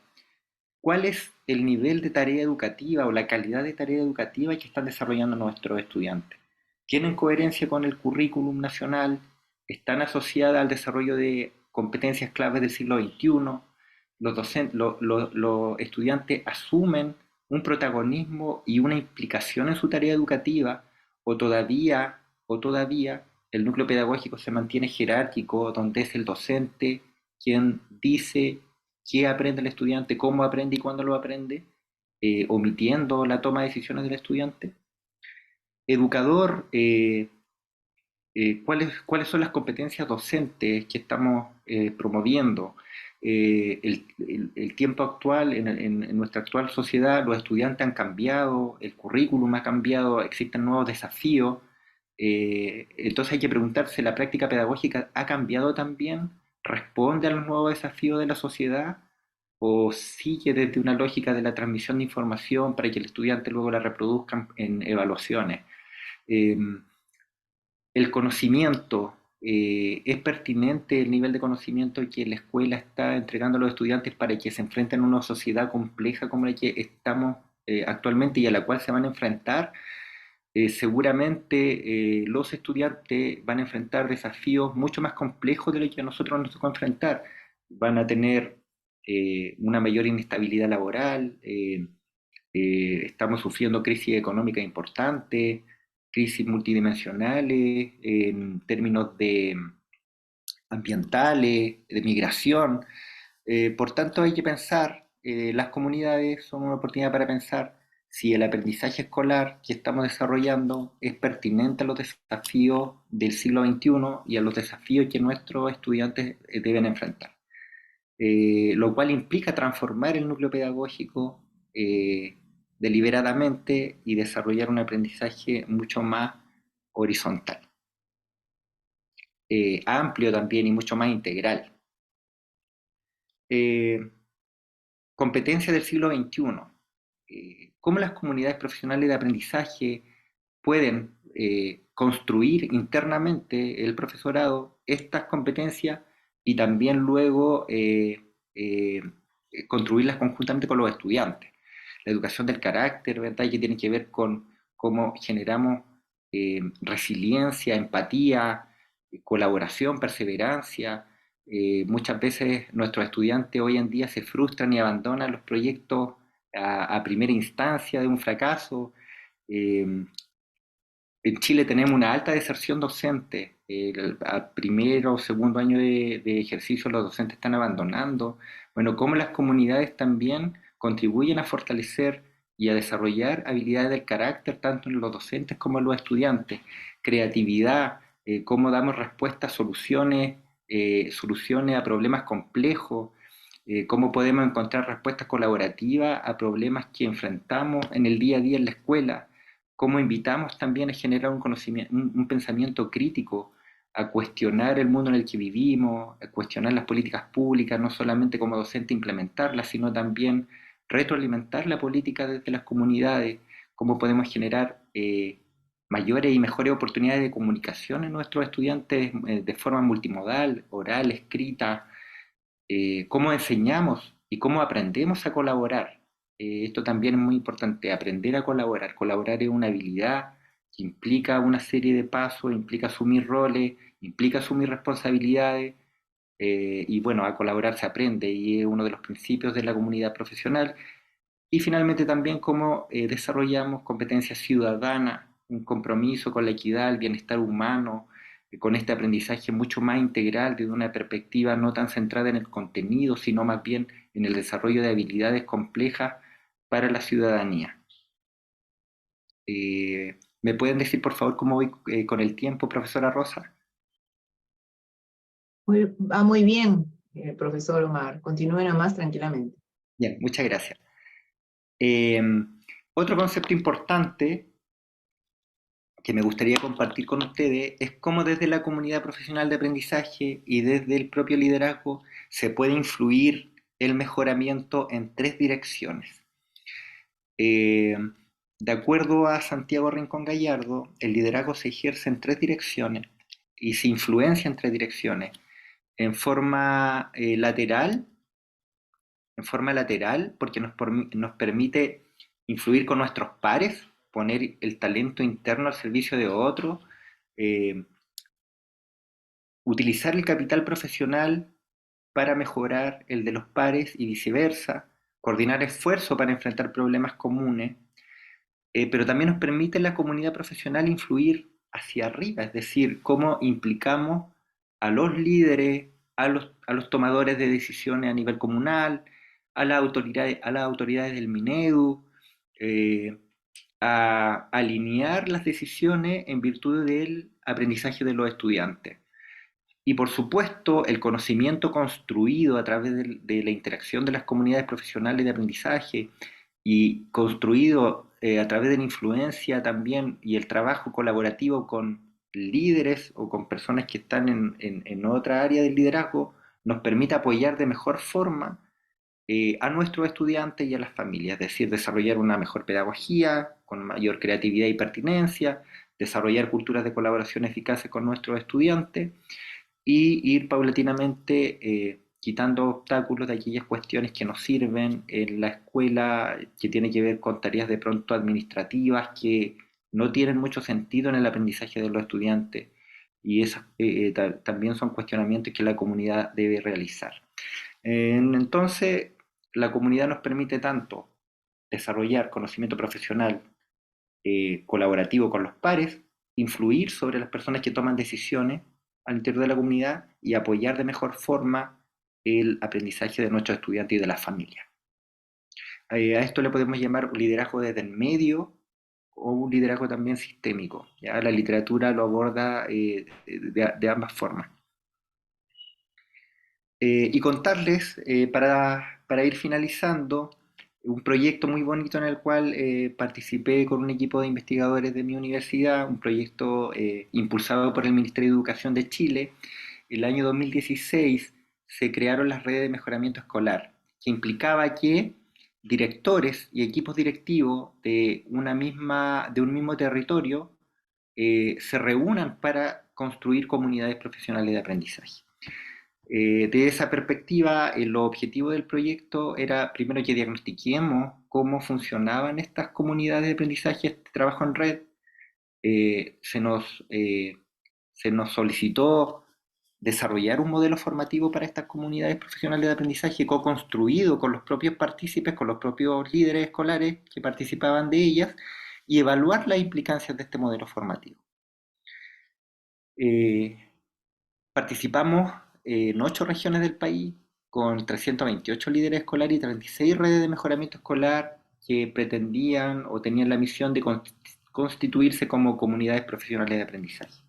¿cuál es el nivel de tarea educativa o la calidad de tarea educativa que están desarrollando nuestros estudiantes? ¿Tienen coherencia con el currículum nacional? ¿Están asociadas al desarrollo de competencias claves del siglo XXI? Los estudiantes asumen un protagonismo y una implicación en su tarea educativa, o todavía el núcleo pedagógico se mantiene jerárquico, donde es el docente quien dice qué aprende el estudiante, cómo aprende y cuándo lo aprende, omitiendo la toma de decisiones del estudiante. Educador, cuáles son las competencias docentes que estamos promoviendo. El tiempo actual, en nuestra actual sociedad, los estudiantes han cambiado, el currículum ha cambiado, existen nuevos desafíos. Entonces hay que preguntarse, ¿la práctica pedagógica ha cambiado también? ¿Responde a los nuevos desafíos de la sociedad? ¿O sigue desde una lógica de la transmisión de información para que el estudiante luego la reproduzca en evaluaciones? El conocimiento, es pertinente el nivel de conocimiento que la escuela está entregando a los estudiantes para que se enfrenten a una sociedad compleja como la que estamos actualmente y a la cual se van a enfrentar. Seguramente los estudiantes van a enfrentar desafíos mucho más complejos de los que a nosotros nos tocó enfrentar. Van a tener una mayor inestabilidad laboral, estamos sufriendo crisis económicas importantes, crisis multidimensionales en términos de ambientales, de migración. Por tanto, hay que pensar, las comunidades son una oportunidad para pensar si el aprendizaje escolar que estamos desarrollando es pertinente a los desafíos del siglo XXI y a los desafíos que nuestros estudiantes deben enfrentar. Lo cual implica transformar el núcleo pedagógico deliberadamente y desarrollar un aprendizaje mucho más horizontal, amplio también y mucho más integral. Competencia del siglo XXI. ¿Cómo las comunidades profesionales de aprendizaje pueden construir internamente el profesorado estas competencias y también luego construirlas conjuntamente con los estudiantes? La educación del carácter, ¿verdad? Que tiene que ver con cómo generamos resiliencia, empatía, colaboración, perseverancia. Muchas veces nuestros estudiantes hoy en día se frustran y abandonan los proyectos a primera instancia de un fracaso. En Chile tenemos una alta deserción docente. Al primero o segundo año de ejercicio los docentes están abandonando. Bueno, cómo las comunidades también contribuyen a fortalecer y a desarrollar habilidades del carácter tanto en los docentes como en los estudiantes. Creatividad, cómo damos respuestas, soluciones a problemas complejos, cómo podemos encontrar respuestas colaborativas a problemas que enfrentamos en el día a día en la escuela, cómo invitamos también a generar un pensamiento crítico, a cuestionar el mundo en el que vivimos, a cuestionar las políticas públicas, no solamente como docente implementarlas, sino también retroalimentar la política desde las comunidades, cómo podemos generar mayores y mejores oportunidades de comunicación en nuestros estudiantes de forma multimodal, oral, escrita, cómo enseñamos y cómo aprendemos a colaborar. Esto también es muy importante, aprender a colaborar. Colaborar es una habilidad que implica una serie de pasos, implica asumir roles, implica asumir responsabilidades, y bueno, a colaborar se aprende y es uno de los principios de la comunidad profesional. Y finalmente también cómo desarrollamos competencias ciudadanas, un compromiso con la equidad, el bienestar humano, con este aprendizaje mucho más integral desde una perspectiva no tan centrada en el contenido, sino más bien en el desarrollo de habilidades complejas para la ciudadanía. ¿Me pueden decir por favor cómo voy con el tiempo, profesora Rosa? Va muy bien, profesor Omar. Continúe nomás tranquilamente. Bien, muchas gracias. Otro concepto importante que me gustaría compartir con ustedes es cómo desde la comunidad profesional de aprendizaje y desde el propio liderazgo se puede influir el mejoramiento en tres direcciones. De acuerdo a Santiago Rincón Gallardo, el liderazgo se ejerce en tres direcciones y se influencia en tres direcciones. En forma lateral, porque nos permite influir con nuestros pares, poner el talento interno al servicio de otros, utilizar el capital profesional para mejorar el de los pares y viceversa, coordinar esfuerzos para enfrentar problemas comunes, pero también nos permite en la comunidad profesional influir hacia arriba, es decir, cómo implicamos a los líderes, a los tomadores de decisiones a nivel comunal, a las autoridades del Minedu, a alinear las decisiones en virtud del aprendizaje de los estudiantes. Y por supuesto, el conocimiento construido a través de la interacción de las comunidades profesionales de aprendizaje y construido a través de la influencia también y el trabajo colaborativo con líderes o con personas que están en otra área del liderazgo, nos permite apoyar de mejor forma a nuestros estudiantes y a las familias, es decir, desarrollar una mejor pedagogía, con mayor creatividad y pertinencia, desarrollar culturas de colaboración eficaces con nuestros estudiantes y ir paulatinamente quitando obstáculos de aquellas cuestiones que nos sirven en la escuela, que tiene que ver con tareas de pronto administrativas que no tienen mucho sentido en el aprendizaje de los estudiantes. Y esas también son cuestionamientos que la comunidad debe realizar. Entonces, la comunidad nos permite tanto desarrollar conocimiento profesional colaborativo con los pares, influir sobre las personas que toman decisiones al interior de la comunidad y apoyar de mejor forma el aprendizaje de nuestros estudiantes y de las familias. A esto le podemos llamar liderazgo desde el medio o un liderazgo también sistémico. ¿Ya? La literatura lo aborda de ambas formas. Y contarles, para ir finalizando, un proyecto muy bonito en el cual participé con un equipo de investigadores de mi universidad, un proyecto impulsado por el Ministerio de Educación de Chile. El año 2016 se crearon las redes de mejoramiento escolar, que implicaba que directores y equipos directivos de un mismo territorio se reúnan para construir comunidades profesionales de aprendizaje. De esa perspectiva, el objetivo del proyecto era primero que diagnostiquemos cómo funcionaban estas comunidades de aprendizaje, este trabajo en red. Se nos solicitó desarrollar un modelo formativo para estas comunidades profesionales de aprendizaje co-construido con los propios partícipes, con los propios líderes escolares que participaban de ellas y evaluar las implicancias de este modelo formativo. Participamos en 8 regiones del país con 328 líderes escolares y 36 redes de mejoramiento escolar que pretendían o tenían la misión de constituirse como comunidades profesionales de aprendizaje.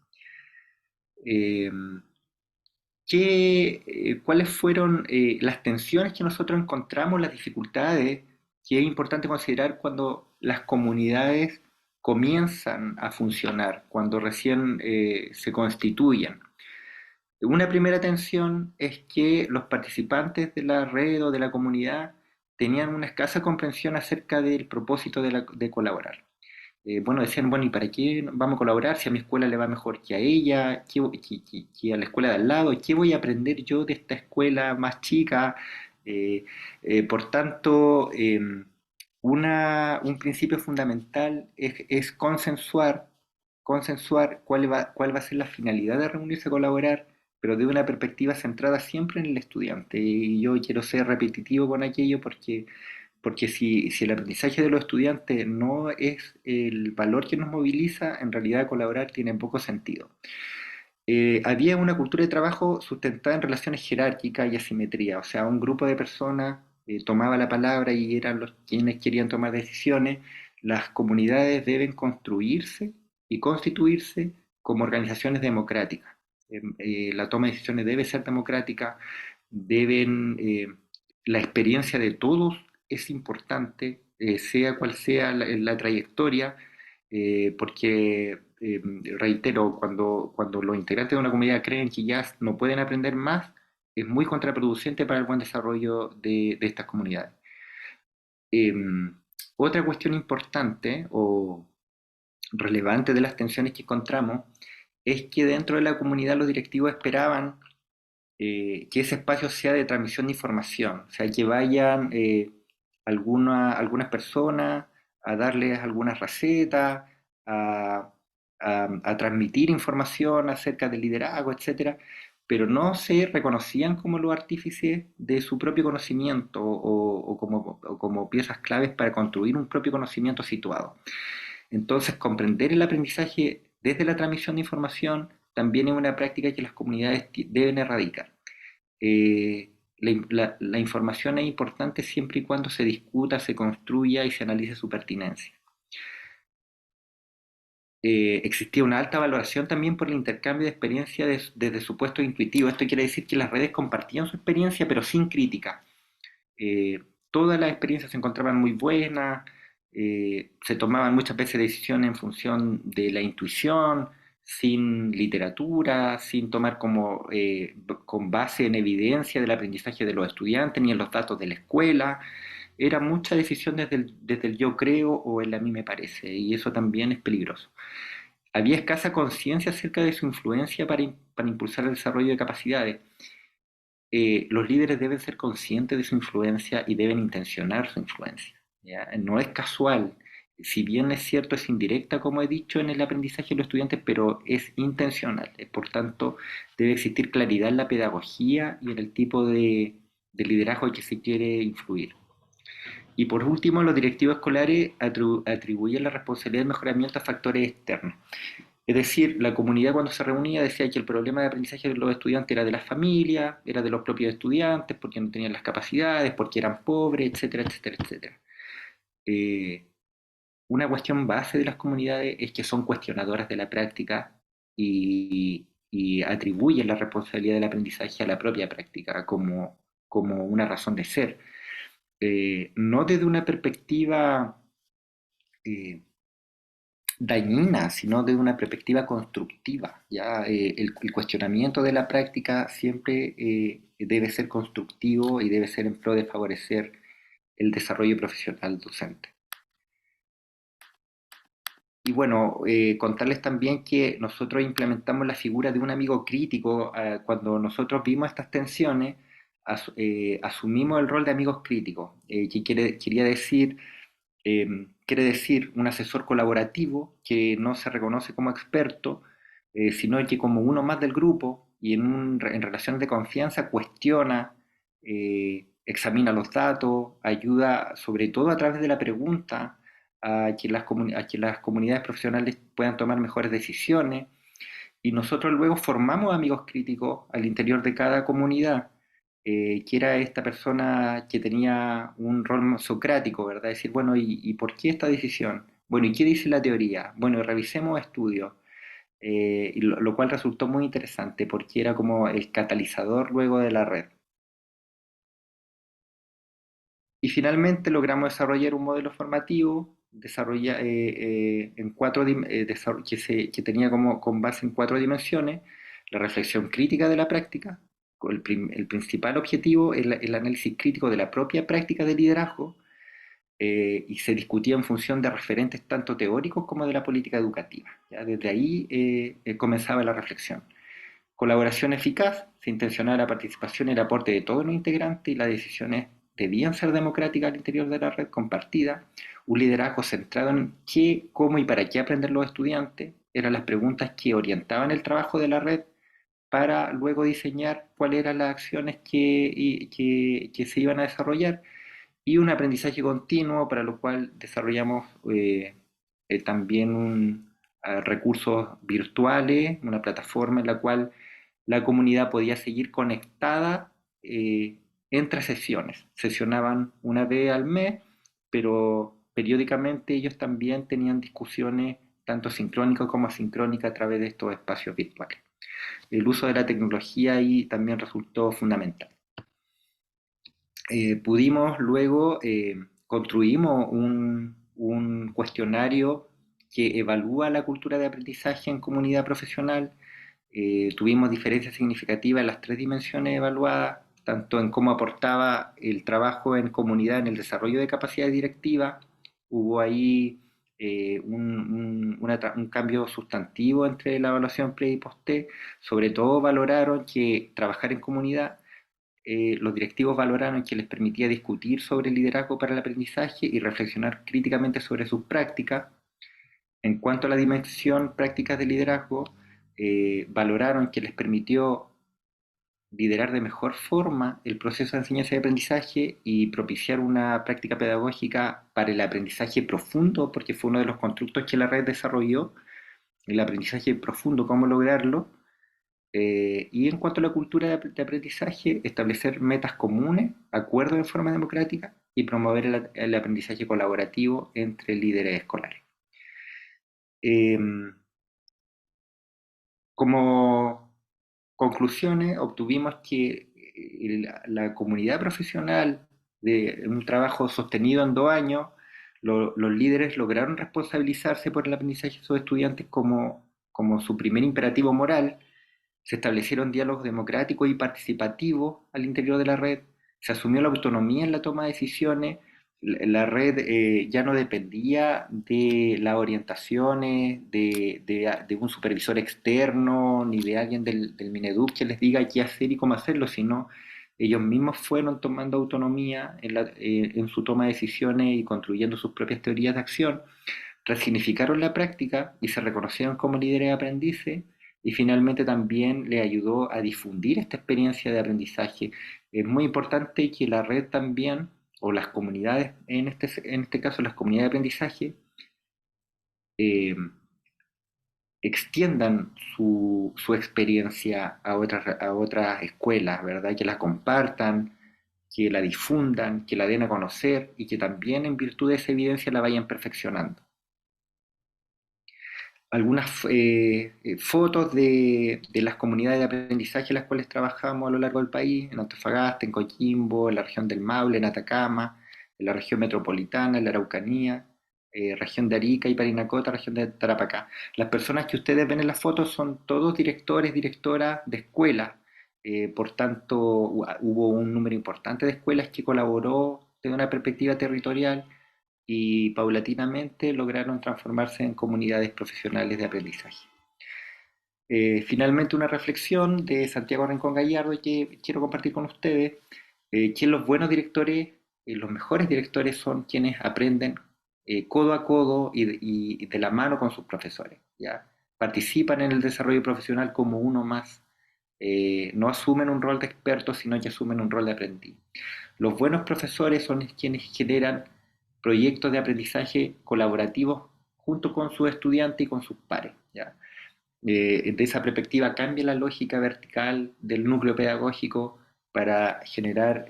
¿Cuáles fueron las tensiones que nosotros encontramos, las dificultades que es importante considerar cuando las comunidades comienzan a funcionar, cuando recién se constituyen? Una primera tensión es que los participantes de la red o de la comunidad tenían una escasa comprensión acerca del propósito de colaborar. Bueno, decían, bueno, ¿y para qué vamos a colaborar si a mi escuela le va mejor que a ella, que a la escuela de al lado? ¿Qué voy a aprender yo de esta escuela más chica? Por tanto, un principio fundamental es consensuar cuál va a ser la finalidad de reunirse a colaborar, pero de una perspectiva centrada siempre en el estudiante. Y yo quiero ser repetitivo con aquello porque si el aprendizaje de los estudiantes no es el valor que nos moviliza, en realidad colaborar tiene poco sentido. Había una cultura de trabajo sustentada en relaciones jerárquicas y asimetría, o sea, un grupo de personas tomaba la palabra y eran los quienes querían tomar decisiones. Las comunidades deben construirse y constituirse como organizaciones democráticas. La toma de decisiones debe ser democrática, la experiencia de todos es importante, sea cual sea la trayectoria, porque, reitero, cuando los integrantes de una comunidad creen que ya no pueden aprender más, es muy contraproducente para el buen desarrollo de estas comunidades. Otra cuestión importante o relevante de las tensiones que encontramos es que dentro de la comunidad los directivos esperaban que ese espacio sea de transmisión de información, o sea, que vayan algunas personas a darles algunas recetas, a transmitir información acerca del liderazgo, etcétera, pero no se reconocían como los artífices de su propio conocimiento o como piezas claves para construir un propio conocimiento situado. Entonces, comprender el aprendizaje desde la transmisión de información también es una práctica que las comunidades deben erradicar. la información es importante siempre y cuando se discuta, se construya y se analice su pertinencia. Existía una alta valoración también por el intercambio de experiencia desde supuestos intuitivos. Esto quiere decir que las redes compartían su experiencia, pero sin crítica. Todas las experiencias se encontraban muy buenas, se tomaban muchas veces decisiones en función de la intuición, sin literatura, sin tomar como con base en evidencia del aprendizaje de los estudiantes ni en los datos de la escuela. Era mucha decisión desde el yo creo o el a mí me parece, y eso también es peligroso. Había escasa conciencia acerca de su influencia para impulsar el desarrollo de capacidades. Los líderes deben ser conscientes de su influencia y deben intencionar su influencia, ¿ya? No es casual, si bien es cierto, es indirecta, como he dicho, en el aprendizaje de los estudiantes, pero es intencional. Por tanto, debe existir claridad en la pedagogía y en el tipo de liderazgo que se quiere influir. Y por último, los directivos escolares atribuyen la responsabilidad del mejoramiento a factores externos. Es decir, la comunidad cuando se reunía decía que el problema de aprendizaje de los estudiantes era de las familias, era de los propios estudiantes, porque no tenían las capacidades, porque eran pobres, etcétera, etcétera, etcétera. Una cuestión base de las comunidades es que son cuestionadoras de la práctica y atribuyen la responsabilidad del aprendizaje a la propia práctica como una razón de ser. No desde una perspectiva dañina, sino desde una perspectiva constructiva. ¿Ya? El cuestionamiento de la práctica siempre debe ser constructivo y debe ser en pro de favorecer el desarrollo profesional docente. Y bueno, contarles también que nosotros implementamos la figura de un amigo crítico. Cuando nosotros vimos estas tensiones, asumimos el rol de amigos críticos, que quiere decir un asesor colaborativo que no se reconoce como experto, sino que como uno más del grupo y en relaciones de confianza cuestiona, examina los datos, ayuda sobre todo a través de la pregunta a que las comunidades profesionales puedan tomar mejores decisiones, y nosotros luego formamos amigos críticos al interior de cada comunidad, que era esta persona que tenía un rol socrático, ¿verdad? Decir, bueno, ¿y por qué esta decisión? Bueno, ¿y qué dice la teoría? Bueno, revisemos estudios, y lo cual resultó muy interesante porque era como el catalizador luego de la red. Y finalmente logramos desarrollar un modelo formativo que tenía con base en 4 dimensiones: la reflexión crítica de la práctica, el principal objetivo es el análisis crítico de la propia práctica de liderazgo, y se discutía en función de referentes tanto teóricos como de la política educativa. ¿Ya? Desde ahí comenzaba la reflexión. Colaboración eficaz, se intencionaba la participación y el aporte de todos los integrantes, y las decisiones debían ser democráticas al interior de la red compartida. Un liderazgo centrado en qué, cómo y para qué aprender los estudiantes eran las preguntas que orientaban el trabajo de la red, para luego diseñar cuáles eran las acciones que se iban a desarrollar, y un aprendizaje continuo para lo cual desarrollamos también recursos virtuales, una plataforma en la cual la comunidad podía seguir conectada entre sesiones. Sesionaban una vez al mes, pero periódicamente ellos también tenían discusiones tanto sincrónicas como asincrónicas a través de estos espacios virtuales. El uso de la tecnología ahí también resultó fundamental. Pudimos luego, construimos un cuestionario que evalúa la cultura de aprendizaje en comunidad profesional. Tuvimos diferencias significativas en las 3 dimensiones evaluadas, tanto en cómo aportaba el trabajo en comunidad en el desarrollo de capacidades directivas. Hubo ahí un cambio sustantivo entre la evaluación pre y post-T. Sobre todo valoraron que trabajar en comunidad, los directivos valoraron que les permitía discutir sobre el liderazgo para el aprendizaje y reflexionar críticamente sobre sus prácticas. En cuanto a la dimensión prácticas de liderazgo, valoraron que les permitió liderar de mejor forma el proceso de enseñanza y aprendizaje y propiciar una práctica pedagógica para el aprendizaje profundo, porque fue uno de los constructos que la red desarrolló, el aprendizaje profundo, cómo lograrlo. Y en cuanto a la cultura de aprendizaje, establecer metas comunes, acuerdos en forma democrática y promover el aprendizaje colaborativo entre líderes escolares. Como conclusiones, obtuvimos que la comunidad profesional de un trabajo sostenido en 2 años, los líderes lograron responsabilizarse por el aprendizaje de sus estudiantes como su primer imperativo moral. Se establecieron diálogos democráticos y participativos al interior de la red, se asumió la autonomía en la toma de decisiones, la red ya no dependía de las orientaciones de un supervisor externo ni de alguien del Mineduc que les diga qué hacer y cómo hacerlo, sino ellos mismos fueron tomando autonomía en su toma de decisiones y construyendo sus propias teorías de acción, resignificaron la práctica y se reconocieron como líderes aprendices y finalmente también le ayudó a difundir esta experiencia de aprendizaje. Es muy importante que la red también, o las comunidades, en este caso las comunidades de aprendizaje, eh, extiendan su experiencia a otras escuelas, ¿verdad? Que la compartan, que la difundan, que la den a conocer y que también en virtud de esa evidencia la vayan perfeccionando. Algunas fotos de las comunidades de aprendizaje en las cuales trabajamos a lo largo del país, en Antofagasta, en Coquimbo, en la región del Maule, en Atacama, en la región metropolitana, en la Araucanía, región de Arica y Parinacota, región de Tarapacá. Las personas que ustedes ven en las fotos son todos directores, directoras de escuelas, por tanto hubo un número importante de escuelas que colaboró desde una perspectiva territorial y paulatinamente lograron transformarse en comunidades profesionales de aprendizaje. Finalmente una reflexión de Santiago Rincón Gallardo que quiero compartir con ustedes, que los buenos directores, los mejores directores son quienes aprenden codo a codo y de la mano con sus profesores, ¿ya? Participan en el desarrollo profesional como uno más, no asumen un rol de experto, sino que asumen un rol de aprendiz. Los buenos profesores son quienes generan proyectos de aprendizaje colaborativos junto con sus estudiantes y con sus pares, ¿ya? De esa perspectiva cambia la lógica vertical del núcleo pedagógico para generar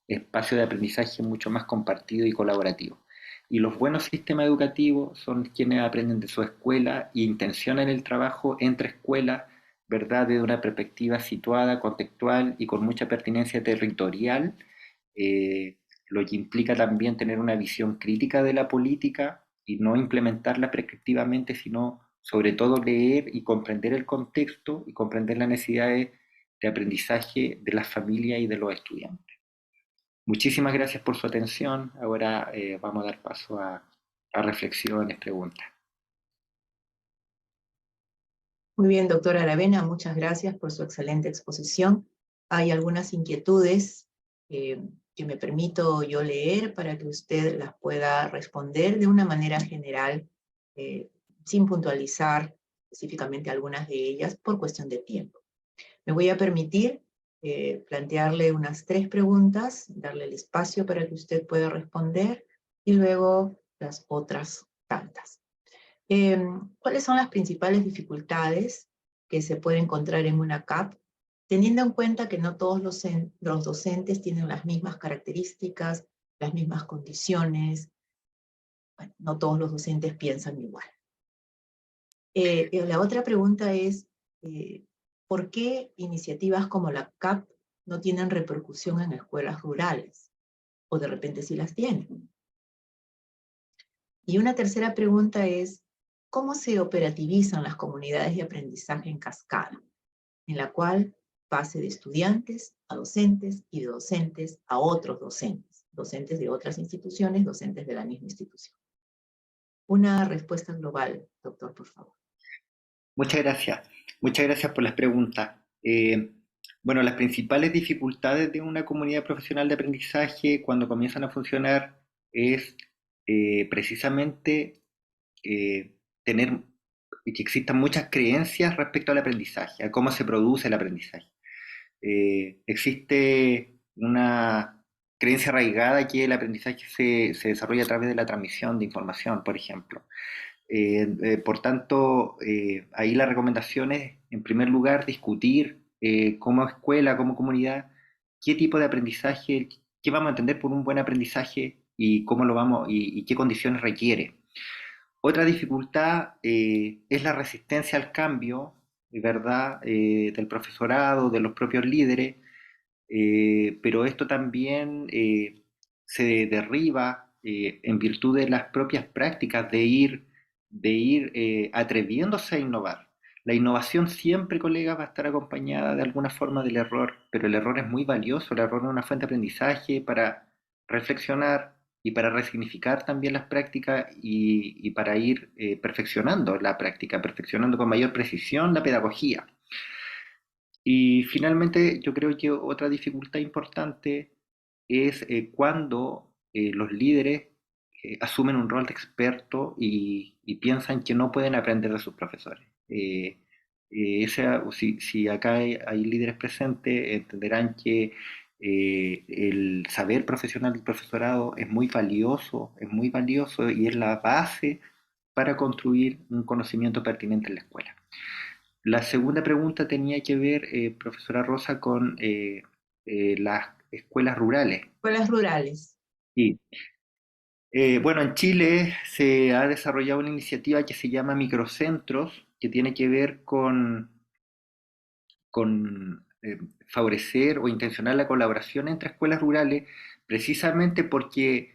espacios de aprendizaje mucho más compartido y colaborativo. Y los buenos sistemas educativos son quienes aprenden de su escuela e intencionan el trabajo entre escuelas, ¿verdad? Desde una perspectiva situada, contextual y con mucha pertinencia territorial, eh, lo que implica también tener una visión crítica de la política y no implementarla prescriptivamente, sino sobre todo leer y comprender el contexto y comprender las necesidades de aprendizaje de las familias y de los estudiantes. Muchísimas gracias por su atención. Ahora vamos a dar paso a reflexiones, preguntas. Muy bien, doctora Aravena, muchas gracias por su excelente exposición. Hay algunas inquietudes que me permito yo leer para que usted las pueda responder de una manera general, sin puntualizar específicamente algunas de ellas por cuestión de tiempo. Me voy a permitir plantearle unas 3 preguntas, darle el espacio para que usted pueda responder y luego las otras tantas. ¿Cuáles son las principales dificultades que se puede encontrar en una CAP, teniendo en cuenta que no todos los docentes tienen las mismas características, las mismas condiciones? Bueno, no todos los docentes piensan igual. La otra pregunta es, ¿por qué iniciativas como la CAP no tienen repercusión en escuelas rurales? O de repente sí las tienen. Y una tercera pregunta es, ¿cómo se operativizan las comunidades de aprendizaje en cascada, en la cual pase de estudiantes a docentes y de docentes a otros docentes, docentes de otras instituciones, docentes de la misma institución? Una respuesta global, doctor, por favor. Muchas gracias por las preguntas. Bueno, las principales dificultades de una comunidad profesional de aprendizaje cuando comienzan a funcionar es precisamente tener que existan muchas creencias respecto al aprendizaje, a cómo se produce el aprendizaje. Existe una creencia arraigada que el aprendizaje se desarrolla a través de la transmisión de información, por ejemplo. Por tanto, ahí la recomendación es En primer lugar, discutir como escuela, como comunidad, qué tipo de aprendizaje, qué vamos a entender por un buen aprendizaje y cómo lo vamos y qué condiciones requiere. Otra dificultad es la resistencia al cambio, ¿verdad? Del profesorado, de los propios líderes, pero esto también se derriba en virtud de las propias prácticas de ir atreviéndose a innovar. La innovación siempre, colegas, va a estar acompañada de alguna forma del error, pero el error es muy valioso, el error es una fuente de aprendizaje para reflexionar y para resignificar también las prácticas y para ir perfeccionando la práctica, perfeccionando con mayor precisión la pedagogía. Y finalmente, yo creo que otra dificultad importante es cuando los líderes asumen un rol de experto y piensan que no pueden aprender de sus profesores. Si acá hay líderes presentes, entenderán que el saber profesional del profesorado es muy valioso y es la base para construir un conocimiento pertinente en la escuela. La segunda pregunta tenía que ver, profesora Rosa, con las escuelas rurales. Escuelas rurales. Sí. Bueno, en Chile se ha desarrollado una iniciativa que se llama Microcentros, que tiene que ver con favorecer o intencionar la colaboración entre escuelas rurales, precisamente porque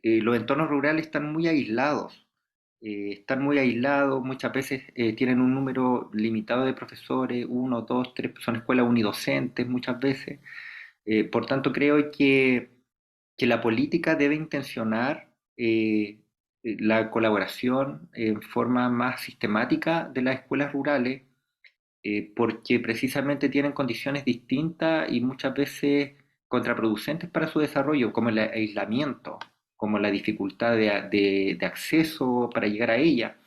los entornos rurales están muy aislados, muchas veces tienen un número limitado de profesores, uno, dos, tres, son escuelas unidocentes muchas veces. Por tanto, creo que la política debe intencionar la colaboración en forma más sistemática de las escuelas rurales, porque precisamente tienen condiciones distintas y muchas veces contraproducentes para su desarrollo, como el aislamiento, como la dificultad de acceso para llegar a ella.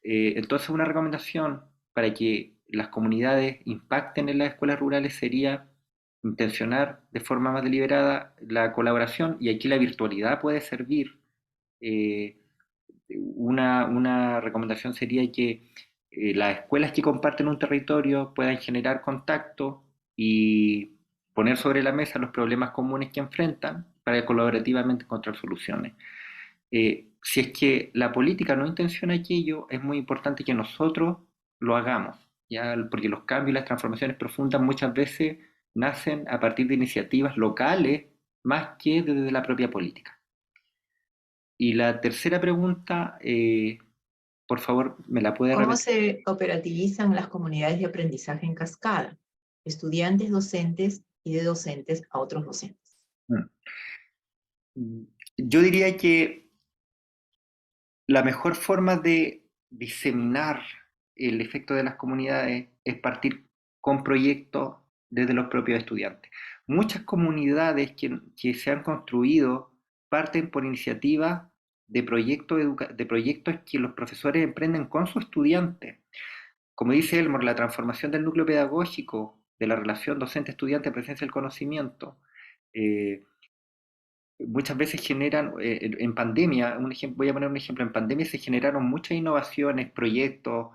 Entonces, una recomendación para que las comunidades impacten en las escuelas rurales sería intencionar de forma más deliberada la colaboración, y aquí la virtualidad puede servir. Eh, una recomendación sería que las escuelas que comparten un territorio puedan generar contacto y poner sobre la mesa los problemas comunes que enfrentan para colaborativamente encontrar soluciones. Si es que la política no intenciona aquello, es muy importante que nosotros lo hagamos, ¿ya? Porque los cambios y las transformaciones profundas muchas veces nacen a partir de iniciativas locales más que desde la propia política. Y la tercera pregunta, por favor, ¿me la puede ¿Cómo repetir? se operativizan las comunidades de aprendizaje en cascada? Estudiantes, docentes y de docentes a otros docentes. Yo diría que la mejor forma de diseminar el efecto de las comunidades es partir con proyectos desde los propios estudiantes. Muchas comunidades que se han construido parten por iniciativas de proyectos que los profesores emprenden con sus estudiantes. Como dice Elmore, la transformación del núcleo pedagógico de la relación docente-estudiante en presencia del conocimiento eh, muchas veces generan, en pandemia, voy a poner un ejemplo, en pandemia se generaron muchas innovaciones, proyectos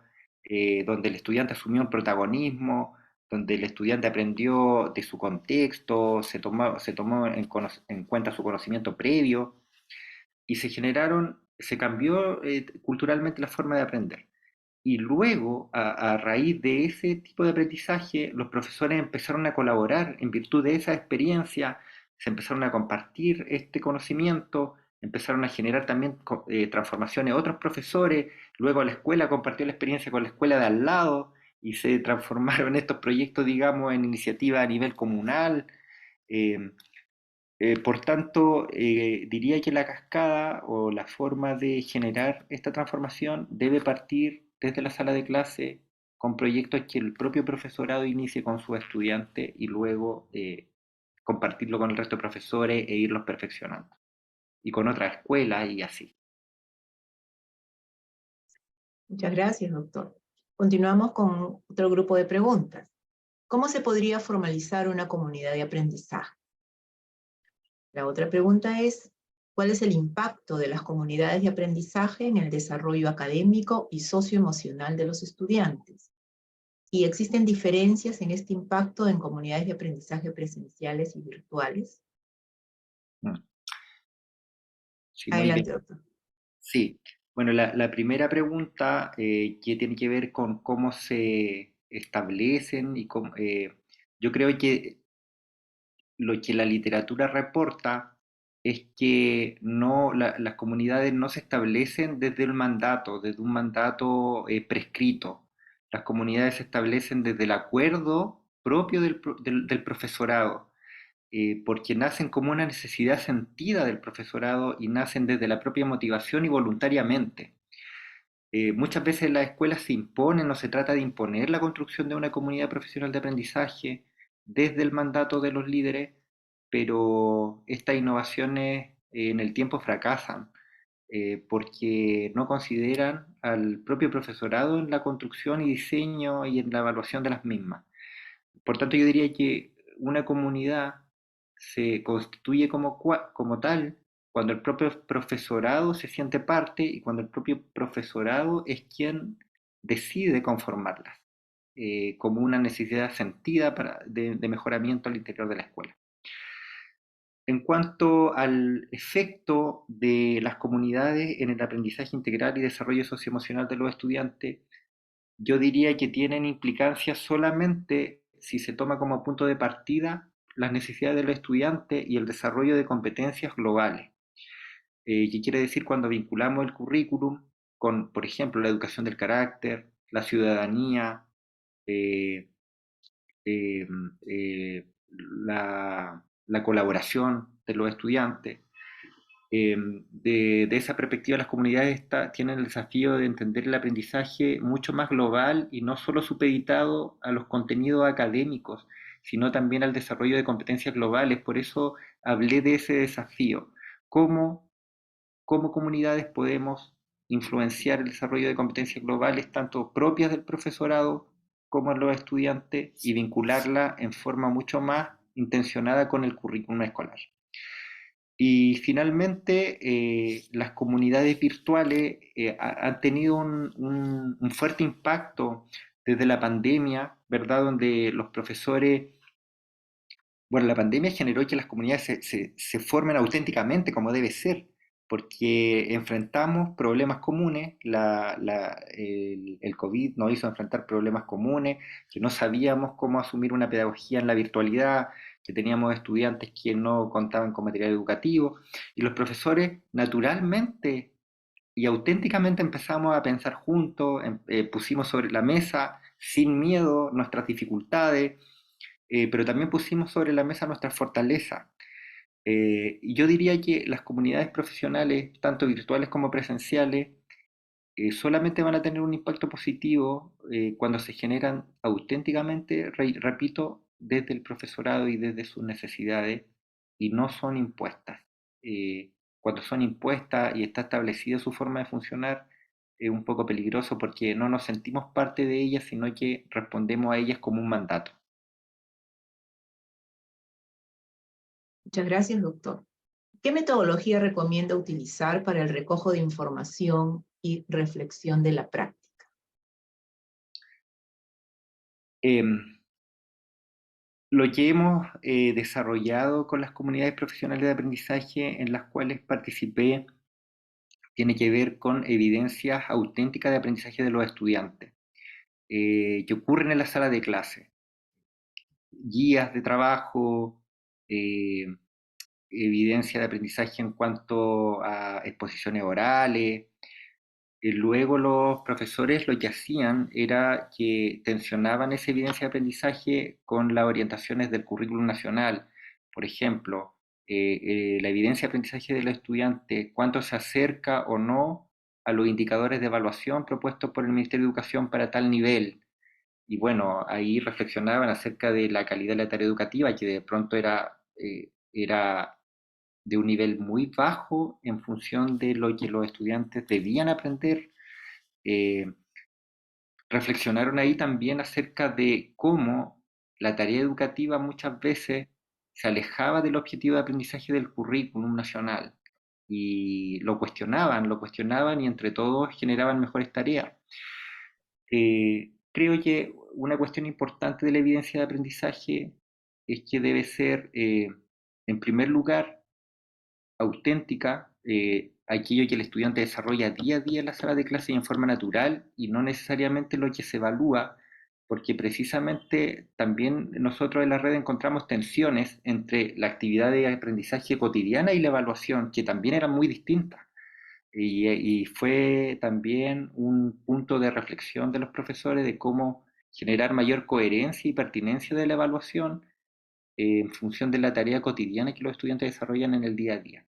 donde el estudiante asumió un protagonismo, donde el estudiante aprendió de su contexto, se tomó en cuenta su conocimiento previo y se cambió culturalmente la forma de aprender. Y luego, a raíz de ese tipo de aprendizaje, los profesores empezaron a colaborar en virtud de esa experiencia, se empezaron a compartir este conocimiento, empezaron a generar también transformaciones otros profesores, luego la escuela compartió la experiencia con la escuela de al lado y se transformaron estos proyectos, digamos, en iniciativas a nivel comunal. Eh, por tanto, diría que la cascada o la forma de generar esta transformación debe partir desde la sala de clase con proyectos que el propio profesorado inicie con sus estudiantes y luego compartirlo con el resto de profesores e irlos perfeccionando. Y con otras escuelas y así. Muchas gracias, doctor. Continuamos con otro grupo de preguntas. ¿Cómo se podría formalizar una comunidad de aprendizaje? La otra pregunta es, ¿cuál es el impacto de las comunidades de aprendizaje en el desarrollo académico y socioemocional de los estudiantes? ¿Y existen diferencias en este impacto en comunidades de aprendizaje presenciales y virtuales? Mm. Sí, muy bien. Adelante, doctor. Sí, bueno, la primera pregunta que tiene que ver con cómo se establecen y cómo, yo creo que lo que la literatura reporta es que las comunidades no se establecen desde el mandato, desde un mandato prescrito. Las comunidades se establecen desde el acuerdo propio del profesorado, porque nacen como una necesidad sentida del profesorado y nacen desde la propia motivación y voluntariamente. Muchas veces las escuelas se imponen o se trata de imponer la construcción de una comunidad profesional de aprendizaje desde el mandato de los líderes, pero estas innovaciones en el tiempo fracasan porque no consideran al propio profesorado en la construcción y diseño y en la evaluación de las mismas. Por tanto, yo diría que una comunidad se constituye como tal cuando el propio profesorado se siente parte y cuando el propio profesorado es quien decide conformarlas como una necesidad sentida de mejoramiento al interior de la escuela. En cuanto al efecto de las comunidades en el aprendizaje integral y desarrollo socioemocional de los estudiantes, yo diría que tienen implicancias solamente si se toma como punto de partida las necesidades del estudiante y el desarrollo de competencias globales. ¿Qué quiere decir cuando vinculamos el currículum con, por ejemplo, la educación del carácter, la ciudadanía, eh, eh, eh, la colaboración de los estudiantes? De esa perspectiva, las comunidades tienen el desafío de entender el aprendizaje mucho más global y no solo supeditado a los contenidos académicos, sino también al desarrollo de competencias globales. Por eso hablé de ese desafío. ¿Cómo, cómo comunidades podemos influenciar el desarrollo de competencias globales, tanto propias del profesorado como de los estudiantes, y vincularla en forma mucho más intencionada con el currículum escolar? Y finalmente, las comunidades virtuales han tenido un fuerte impacto desde la pandemia, ¿verdad? Donde los profesores, bueno, la pandemia generó que las comunidades se formen auténticamente como debe ser, porque enfrentamos problemas comunes, el COVID nos hizo enfrentar problemas comunes, que no sabíamos cómo asumir una pedagogía en la virtualidad, que teníamos estudiantes que no contaban con material educativo, y los profesores naturalmente y auténticamente empezamos a pensar juntos, pusimos sobre la mesa, sin miedo, nuestras dificultades, pero también pusimos sobre la mesa nuestras fortalezas. Y yo diría que las comunidades profesionales, tanto virtuales como presenciales, solamente van a tener un impacto positivo cuando se generan auténticamente, repito, desde el profesorado y desde sus necesidades y no son impuestas. Cuando son impuestas y está establecida su forma de funcionar, es un poco peligroso porque no nos sentimos parte de ellas, sino que respondemos a ellas como un mandato. Muchas gracias, doctor. ¿Qué metodología recomienda utilizar para el recojo de información y reflexión de la práctica? Lo que hemos desarrollado con las comunidades profesionales de aprendizaje en las cuales participé tiene que ver con evidencias auténticas de aprendizaje de los estudiantes que ocurren en la sala de clase. Guías de trabajo, eh, evidencia de aprendizaje en cuanto a exposiciones orales. Luego los profesores lo que hacían era que tensionaban esa evidencia de aprendizaje con las orientaciones del currículum nacional. Por ejemplo, la evidencia de aprendizaje del estudiante, cuánto se acerca o no a los indicadores de evaluación propuestos por el Ministerio de Educación para tal nivel. Y bueno, ahí reflexionaban acerca de la calidad de la tarea educativa, que de pronto era de un nivel muy bajo en función de lo que los estudiantes debían aprender. Eh, Reflexionaron ahí también acerca de cómo la tarea educativa muchas veces se alejaba del objetivo de aprendizaje del currículum nacional y lo cuestionaban y entre todos generaban mejores tareas. creo que una cuestión importante de la evidencia de aprendizaje es que debe ser, en primer lugar, auténtica, aquello que el estudiante desarrolla día a día en la sala de clase y en forma natural, y no necesariamente lo que se evalúa, porque precisamente también nosotros en la red encontramos tensiones entre la actividad de aprendizaje cotidiana y la evaluación, que también eran muy distintas. Y fue también un punto de reflexión de los profesores de cómo generar mayor coherencia y pertinencia de la evaluación en función de la tarea cotidiana que los estudiantes desarrollan en el día a día.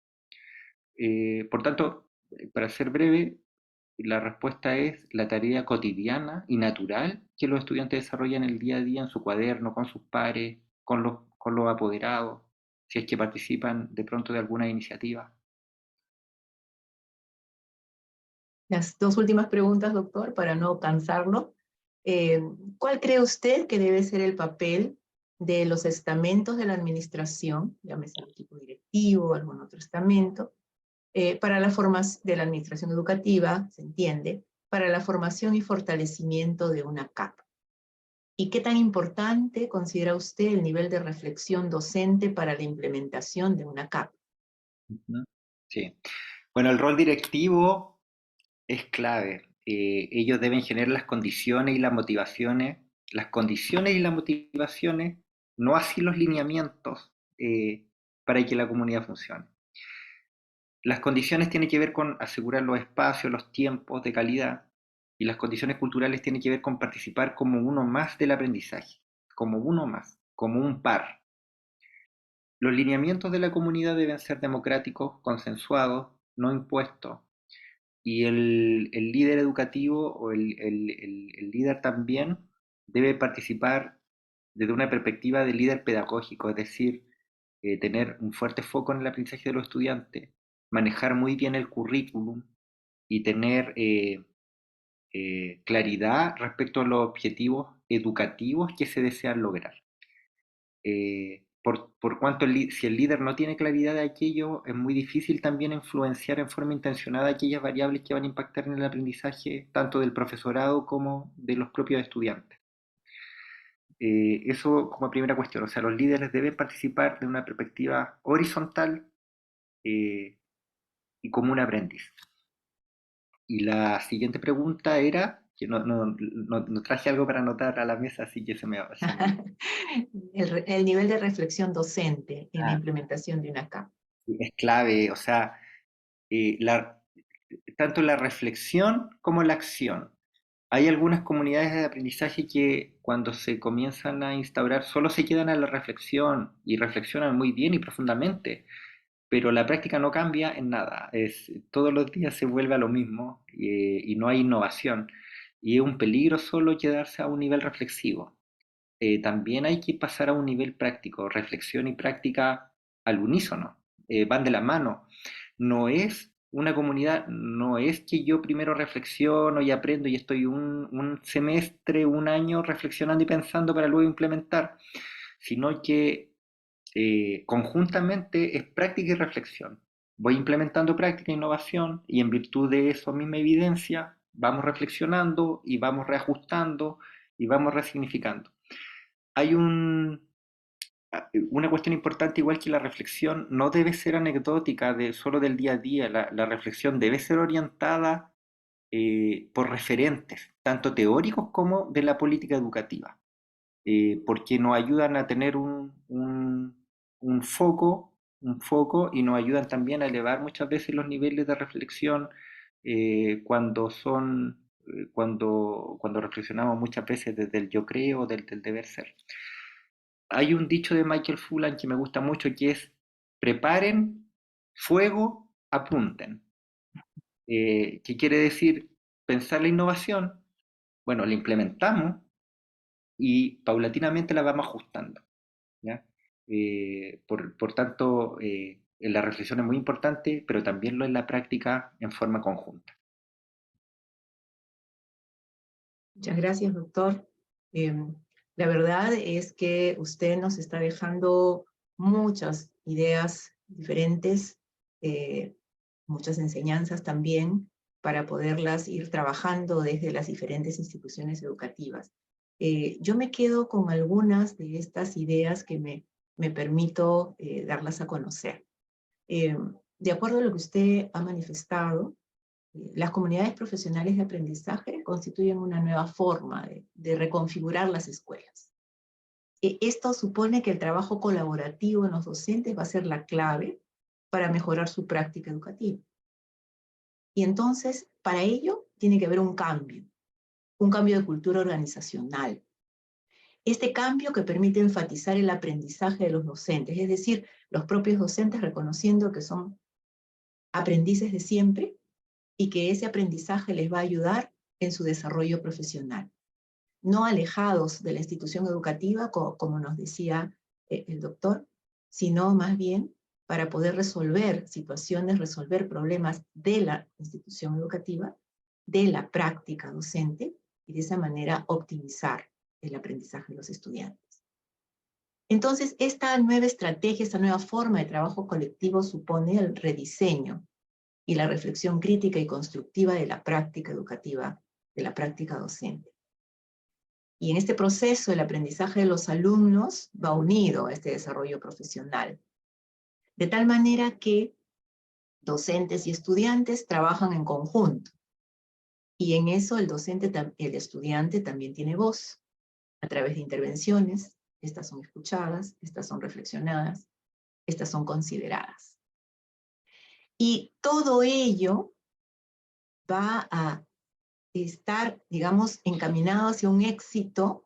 Por tanto, para ser breve, la respuesta es la tarea cotidiana y natural que los estudiantes desarrollan el día a día en su cuaderno, con sus pares, con los apoderados, si es que participan de pronto de alguna iniciativa. Las dos últimas preguntas, doctor, para no cansarlo. ¿Cuál cree usted que debe ser el papel de los estamentos de la administración, llámese el equipo directivo o algún otro estamento, para la formación de la administración educativa, se entiende, para la formación y fortalecimiento de una CAP? ¿Y qué tan importante considera usted el nivel de reflexión docente para la implementación de una CAP? Sí. Bueno, el rol directivo es clave. Ellos deben generar las condiciones y las motivaciones, no así los lineamientos, para que la comunidad funcione. Las condiciones tienen que ver con asegurar los espacios, los tiempos de calidad, y las condiciones culturales tienen que ver con participar como uno más del aprendizaje, como uno más, como un par. Los lineamientos de la comunidad deben ser democráticos, consensuados, no impuestos, y el líder educativo o el líder también debe participar desde una perspectiva de líder pedagógico, es decir, tener un fuerte foco en el aprendizaje de los estudiantes, manejar muy bien el currículum y tener claridad respecto a los objetivos educativos que se desean lograr. Por cuanto si el líder no tiene claridad de aquello, es muy difícil también influenciar en forma intencionada aquellas variables que van a impactar en el aprendizaje tanto del profesorado como de los propios estudiantes. Eso como primera cuestión, o sea, los líderes deben participar de una perspectiva horizontal y como un aprendiz. Y la siguiente pregunta era, que no traje algo para anotar a la mesa, así que se me... El nivel de reflexión docente en la implementación de una CAP. Es clave, o sea, tanto la reflexión como la acción. Hay algunas comunidades de aprendizaje que cuando se comienzan a instaurar solo se quedan a la reflexión y reflexionan muy bien y profundamente, pero la práctica no cambia en nada. Todos los días se vuelve a lo mismo y no hay innovación. Y es un peligro solo quedarse a un nivel reflexivo. También hay que pasar a un nivel práctico. Reflexión y práctica al unísono, van de la mano. No es una comunidad, no es que yo primero reflexiono y aprendo y estoy un semestre, un año reflexionando y pensando para luego implementar, sino que conjuntamente es práctica y reflexión. Voy implementando práctica e innovación y en virtud de eso misma evidencia vamos reflexionando y vamos reajustando y vamos resignificando. Hay una cuestión importante, igual que la reflexión, no debe ser anecdótica solo del día a día. La reflexión debe ser orientada por referentes, tanto teóricos como de la política educativa, porque nos ayudan a tener un foco y nos ayudan también a elevar muchas veces los niveles de reflexión cuando reflexionamos muchas veces desde el yo creo, del deber ser. Hay un dicho de Michael Fullan que me gusta mucho que es: preparen fuego, apunten. ¿Qué quiere decir? Pensar la innovación, bueno, la implementamos y paulatinamente la vamos ajustando, ¿ya? Por tanto, la reflexión es muy importante, pero también lo es la práctica en forma conjunta. Muchas gracias, doctor. La verdad es que usted nos está dejando muchas ideas diferentes, muchas enseñanzas también, para poderlas ir trabajando desde las diferentes instituciones educativas. Yo me quedo con algunas de estas ideas que me permito darlas a conocer. De acuerdo a lo que usted ha manifestado, las comunidades profesionales de aprendizaje constituyen una nueva forma de reconfigurar las escuelas. Esto supone que el trabajo colaborativo en los docentes va a ser la clave para mejorar su práctica educativa. Y entonces, para ello, tiene que haber un cambio de cultura organizacional. Este cambio que permite enfatizar el aprendizaje de los docentes, es decir, los propios docentes reconociendo que son aprendices de siempre y que ese aprendizaje les va a ayudar en su desarrollo profesional. No alejados de la institución educativa, como nos decía el doctor, sino más bien para poder resolver situaciones, resolver problemas de la institución educativa, de la práctica docente, y de esa manera optimizar el aprendizaje de los estudiantes. Entonces, esta nueva estrategia, esta nueva forma de trabajo colectivo supone el rediseño y la reflexión crítica y constructiva de la práctica educativa, de la práctica docente. Y en este proceso el aprendizaje de los alumnos va unido a este desarrollo profesional, de tal manera que docentes y estudiantes trabajan en conjunto. Y en eso el estudiante también tiene voz, a través de intervenciones. Estas son escuchadas, estas son reflexionadas, estas son consideradas. Y todo ello va a estar, digamos, encaminado hacia un éxito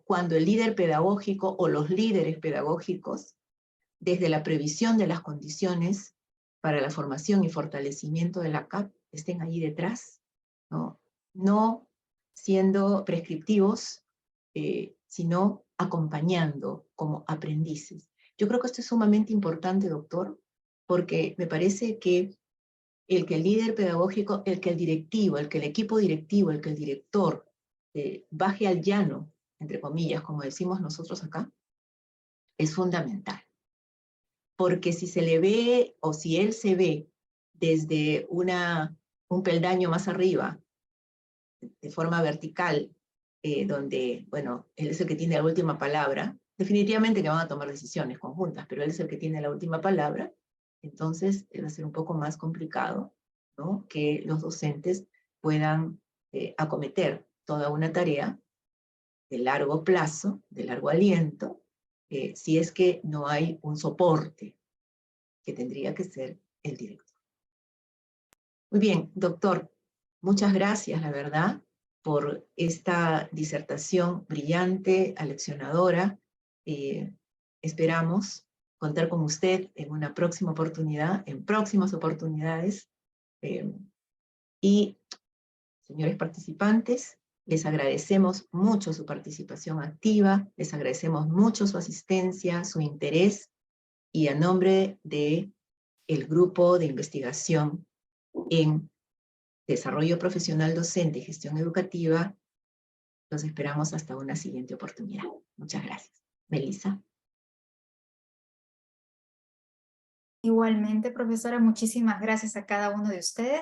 cuando el líder pedagógico o los líderes pedagógicos, desde la previsión de las condiciones para la formación y fortalecimiento de la CAP, estén allí detrás, no siendo prescriptivos, sino acompañando como aprendices. Yo creo que esto es sumamente importante, doctor, porque me parece que el líder pedagógico, el que el directivo, el que el equipo directivo, el que el director baje al llano, entre comillas, como decimos nosotros acá, es fundamental. Porque si se le ve, o si él se ve desde un peldaño más arriba, de forma vertical, donde, bueno, él es el que tiene la última palabra, definitivamente que van a tomar decisiones conjuntas, pero él es el que tiene la última palabra, entonces va a ser un poco más complicado, ¿no?, que los docentes puedan acometer toda una tarea de largo plazo, de largo aliento, si es que no hay un soporte, que tendría que ser el director. Muy bien, doctor, muchas gracias, la verdad, por esta disertación brillante, aleccionadora. Esperamos contar con usted en una próxima oportunidad, en próximas oportunidades. Y, señores participantes, les agradecemos mucho su participación activa, les agradecemos mucho su asistencia, su interés, y a nombre del Grupo de Investigación en Desarrollo Profesional Docente y Gestión Educativa, los esperamos hasta una siguiente oportunidad. Muchas gracias. Melissa. Igualmente, profesora, muchísimas gracias a cada uno de ustedes.